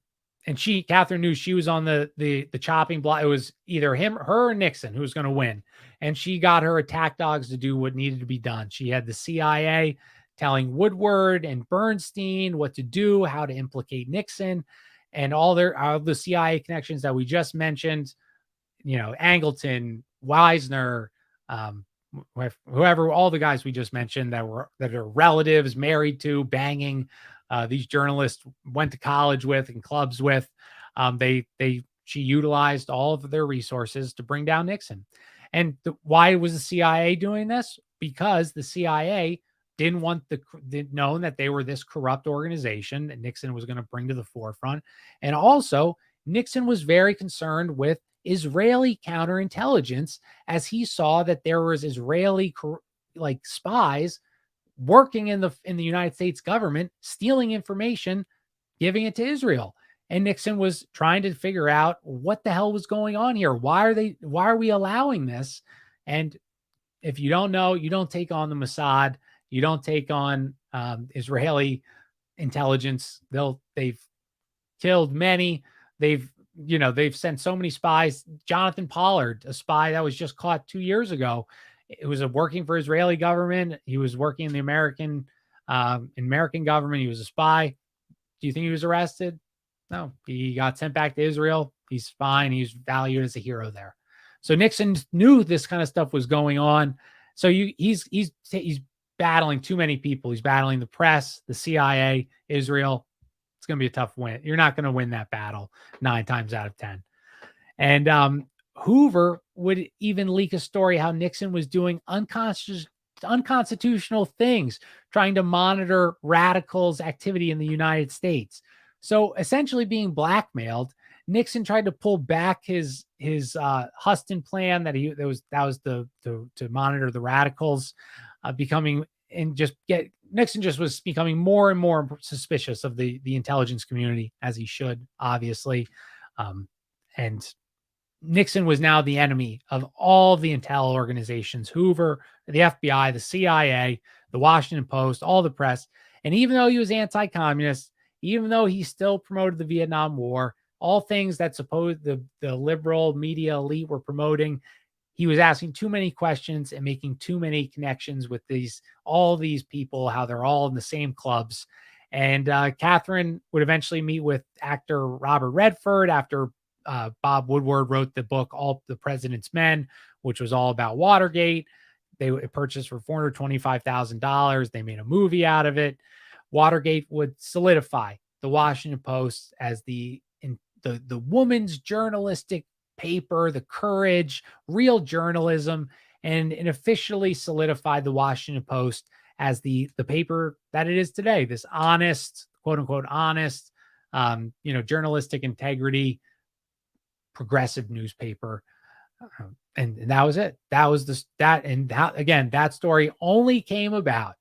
Catherine knew she was on the chopping block. It was either her or Nixon who was going to win. And she got her attack dogs to do what needed to be done. She had the CIA telling Woodward and Bernstein what to do, how to implicate Nixon. and all the CIA connections that we just mentioned, Angleton, Wisner, um, whoever, all the guys we just mentioned that are relatives, married to, banging, these journalists went to college with and clubs with. She utilized all of their resources to bring down Nixon. And why was the CIA doing this? Because the CIA didn't want known that they were this corrupt organization that Nixon was going to bring to the forefront. And also, Nixon was very concerned with Israeli counterintelligence, as he saw that there was Israeli spies working in the United States government, stealing information, giving it to Israel. And Nixon was trying to figure out what the hell was going on here. Why are we allowing this? And if you don't know, you don't take on the Mossad, you don't take on Israeli intelligence. They've killed many. They've sent so many spies. Jonathan Pollard, a spy that was just caught 2 years ago, it was working for Israeli government. He was working in the American government. He was a spy. Do you think he was arrested? No, he got sent back to Israel. He's fine. He's valued as a hero there. So Nixon knew this kind of stuff was going on. So he's battling too many people. He's battling the press, the CIA, Israel. It's going to be a tough win. You're not going to win that battle 9 times out of 10. And Hoover would even leak a story how Nixon was doing unconstitutional things, trying to monitor radicals' activity in the United States. So essentially being blackmailed, Nixon tried to pull back his Huston plan to monitor the radicals, Nixon just was becoming more and more suspicious of the intelligence community, as he should, obviously. And Nixon was now the enemy of all the intel organizations: Hoover, the FBI, the CIA, the Washington Post, all the press. And even though he was anti-communist, even though he still promoted the Vietnam War, all things that the liberal media elite were promoting, he was asking too many questions and making too many connections with all these people, how they're all in the same clubs. And Catherine would eventually meet with actor Robert Redford after Bob Woodward wrote the book, All the President's Men, which was all about Watergate. They purchased for $425,000. They made a movie out of it. Watergate would solidify the Washington Post as the woman's journalistic paper, the courage, real journalism, and it officially solidified the Washington Post as the paper that it is today. This honest, quote unquote, honest, journalistic integrity, progressive newspaper. And that was it. That was that story only came about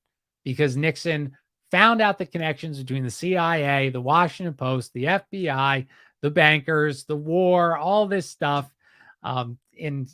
because Nixon found out the connections between the CIA, the Washington Post, the FBI, the bankers, the war, all this stuff, in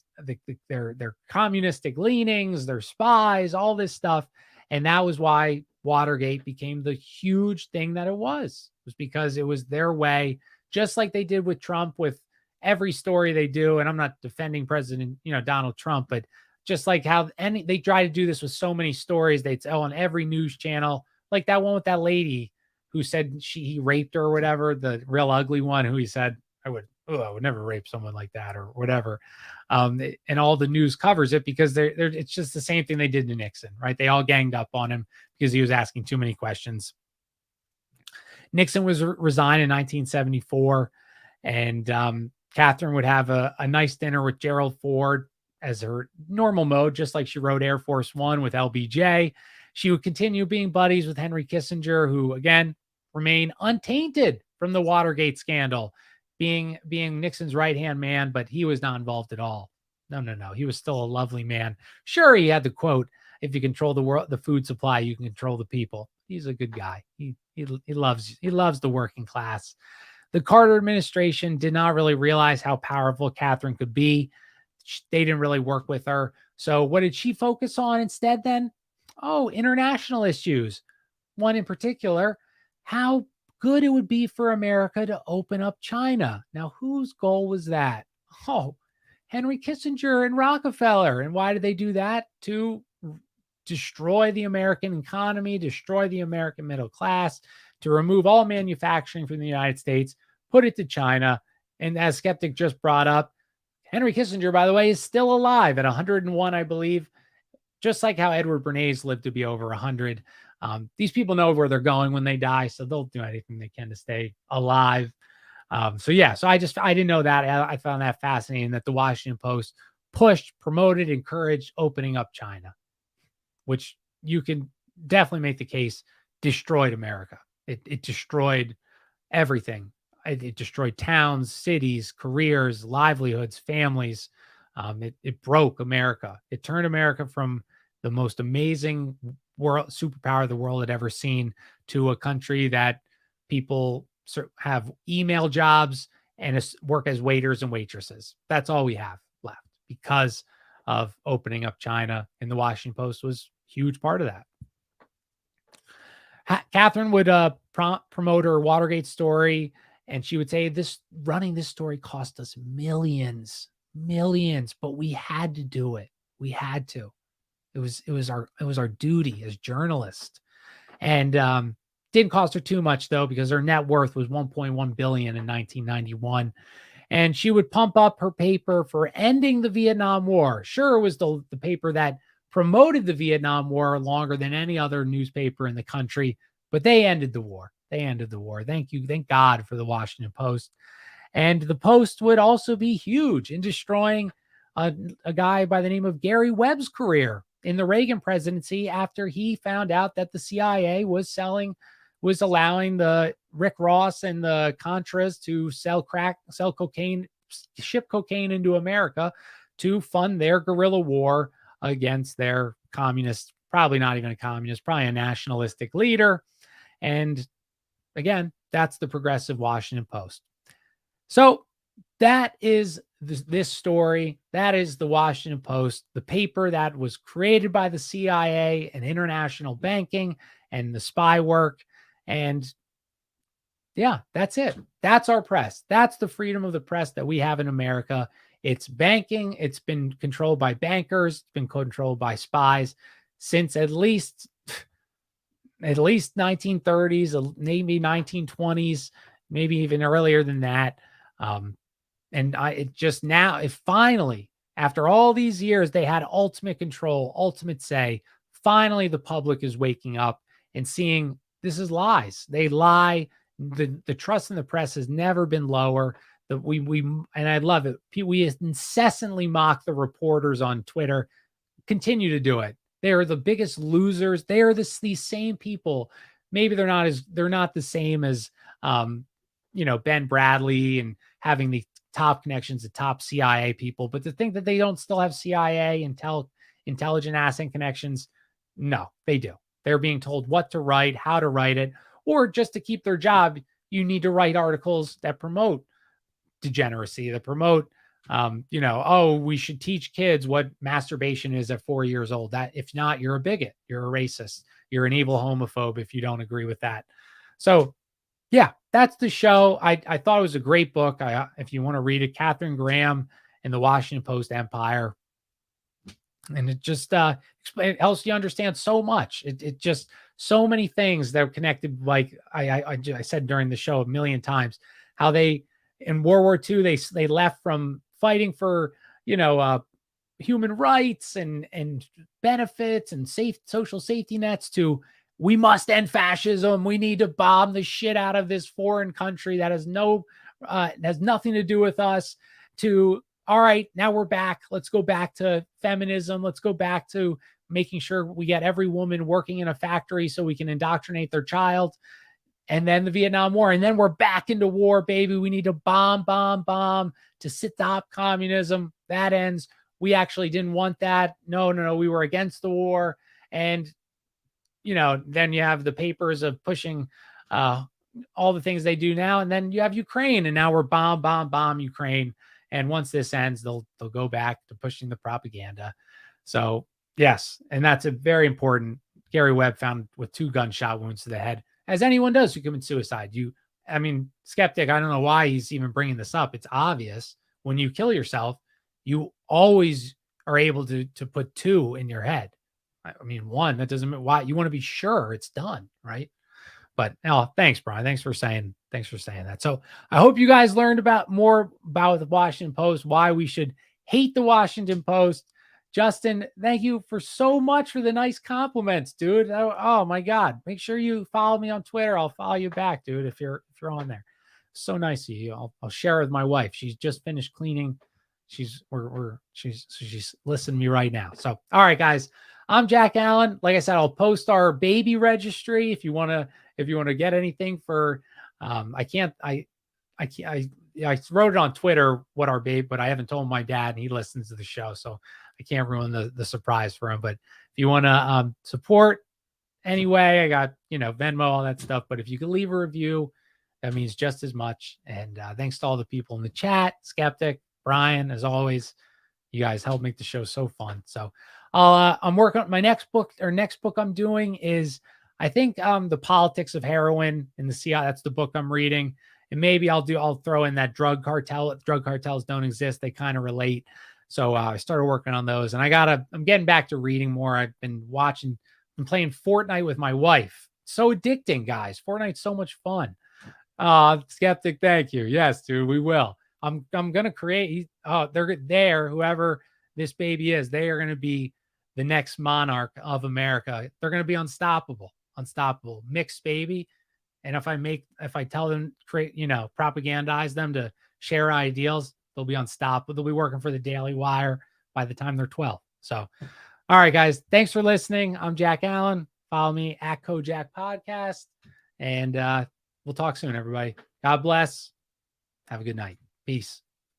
their communistic leanings, their spies, all this stuff. And that was why Watergate became the huge thing that it was because it was their way, just like they did with Trump, with every story they do. And I'm not defending President, Donald Trump, but just like how they try to do this with so many stories, they'd say, on every news channel, like that one with that lady who said he raped her or whatever, the real ugly one, who he said, I would never rape someone like that or whatever. And all the news covers it because it's just the same thing they did to Nixon, right? They all ganged up on him because he was asking too many questions. Nixon was resigned in 1974, and Catherine would have a nice dinner with Gerald Ford as her normal mode, just like she wrote Air Force One with LBJ. She would continue being buddies with Henry Kissinger, who, again, remained untainted from the Watergate scandal, being Nixon's right-hand man, but he was not involved at all. No. He was still a lovely man. Sure, he had the quote, if you control the food supply, you can control the people. He's a good guy. He loves the working class. The Carter administration did not really realize how powerful Catherine could be. They didn't really work with her. So what did she focus on instead then? Oh, international issues. One in particular, how good it would be for America to open up China. Now, whose goal was that? Oh, Henry Kissinger and Rockefeller. And why did they do that? To destroy the American economy, destroy the American middle class, to remove all manufacturing from the United States, put it to China. And as Skeptic just brought up, Henry Kissinger, by the way, is still alive at 101, I believe, just like how Edward Bernays lived to be over 100. These people know where they're going when they die, so they'll do anything they can to stay alive. So I didn't know that. I found that fascinating that the Washington Post pushed, promoted, encouraged opening up China, which you can definitely make the case destroyed America. It destroyed everything. It destroyed towns, cities, careers, livelihoods, families. It broke America. It turned America from the most amazing world superpower the world had ever seen to a country that people have email jobs and work as waiters and waitresses. That's all we have left because of opening up China. And the Washington Post was a huge part of that. Catherine would promote her Watergate story, and she would say running this story cost us millions, but we had to do it. We had to. It was our duty as journalists. And didn't cost her too much though, because her net worth was 1.1 billion in 1991. And she would pump up her paper for ending the Vietnam War. Sure, it was the paper that promoted the Vietnam War longer than any other newspaper in the country, but they ended the war. Thank God for the Washington Post. And the Post would also be huge in destroying a guy by the name of Gary Webb's career in the Reagan presidency after he found out that the CIA was allowing the Rick Ross and the Contras to sell cocaine, ship cocaine into America to fund their guerrilla war against their communist, probably not even a communist, probably a nationalistic leader. And again, that's the progressive Washington Post. So that is this story. That is the Washington Post, the paper that was created by the CIA and international banking and the spy work. And yeah, that's it. That's our press. That's the freedom of the press that we have in America. It's banking. It's been controlled by bankers. It's been controlled by spies since at least 1930s, maybe 1920s, maybe even earlier than that. It finally, after all these years, they had ultimate control, ultimate say. Finally, the public is waking up and seeing this is lies. They lie. The trust in the press has never been lower. And I love it. We incessantly mock the reporters on Twitter. Continue to do it. They are the biggest losers. They are these same people. Maybe they're not the same as Ben Bradley and having the top connections to top CIA people, but to think that they don't still have CIA intelligent asset connections, no, they do. They're being told what to write, how to write it, or just to keep their job, you need to write articles that promote degeneracy, that promote we should teach kids what masturbation is at 4 years old. That if not, you're a bigot, you're a racist, you're an evil homophobe if you don't agree with that. So yeah, that's the show. I thought it was a great book. If you want to read it, Katharine Graham and the Washington Post Empire. And it just it helps you understand so much. It just so many things that are connected. Like I said during the show a million times, how they in World War II they left from fighting for human rights and benefits and social safety nets to we must end fascism. We need to bomb the shit out of this foreign country that has nothing to do with us. To all right, now we're back. Let's go back to feminism. Let's go back to making sure we get every woman working in a factory so we can indoctrinate their child. And then the Vietnam War. And then we're back into war, baby. We need to bomb to stop communism. That ends. We actually didn't want that. No. We were against the war. And then you have the papers of pushing all the things they do now. And then you have Ukraine. And now we're bomb Ukraine. And once this ends, they'll go back to pushing the propaganda. So, yes. And that's a very important. Gary Webb found with 2 gunshot wounds to the head, as anyone does who commits suicide. Skeptic, I don't know why he's even bringing this up. It's obvious. When you kill yourself, you always are able to put 2 in your head. 1, that doesn't mean why. You want to be sure it's done, right? But thanks, Brian. Thanks for saying that. So I hope you guys learned more about the Washington Post, why we should hate the Washington Post. Justin, thank you so much for the nice compliments, dude. Oh my God. Make sure you follow me on Twitter. I'll follow you back, dude, if you're on there. So nice of you. I'll share it with my wife. She's just finished cleaning. She's listening to me right now. So, all right, guys. I'm Jack Allen. Like I said, I'll post our baby registry if you want to get anything for I wrote it on Twitter what our baby, but I haven't told my dad, and he listens to the show, so I can't ruin the surprise for him. But if you want to support anyway, I got Venmo, all that stuff. But if you could leave a review, that means just as much. And thanks to all the people in the chat, Skeptic, Brian, as always. You guys help make the show so fun. So I'm working on my next book. Next book I'm doing is, I think, The Politics of Heroin in the CIA. That's the book I'm reading. And maybe I'll throw in that drug cartel. Drug cartels don't exist. They kind of relate. So I started working on those, and I'm getting back to reading more. I've been playing Fortnite with my wife. So addicting, guys. Fortnite's so much fun. Skeptic, thank you. Yes, dude, we will. I'm gonna create. They're there. Whoever this baby is, they are gonna be the next monarch of America. They're gonna be unstoppable, mixed baby. And if I tell them, propagandize them to share ideals, they'll be unstoppable. They'll be working for the Daily Wire by the time they're 12. So, all right, guys, thanks for listening. I'm Jack Allen. Follow me at Kojak Podcast, and we'll talk soon, everybody. God bless. Have a good night. Peace.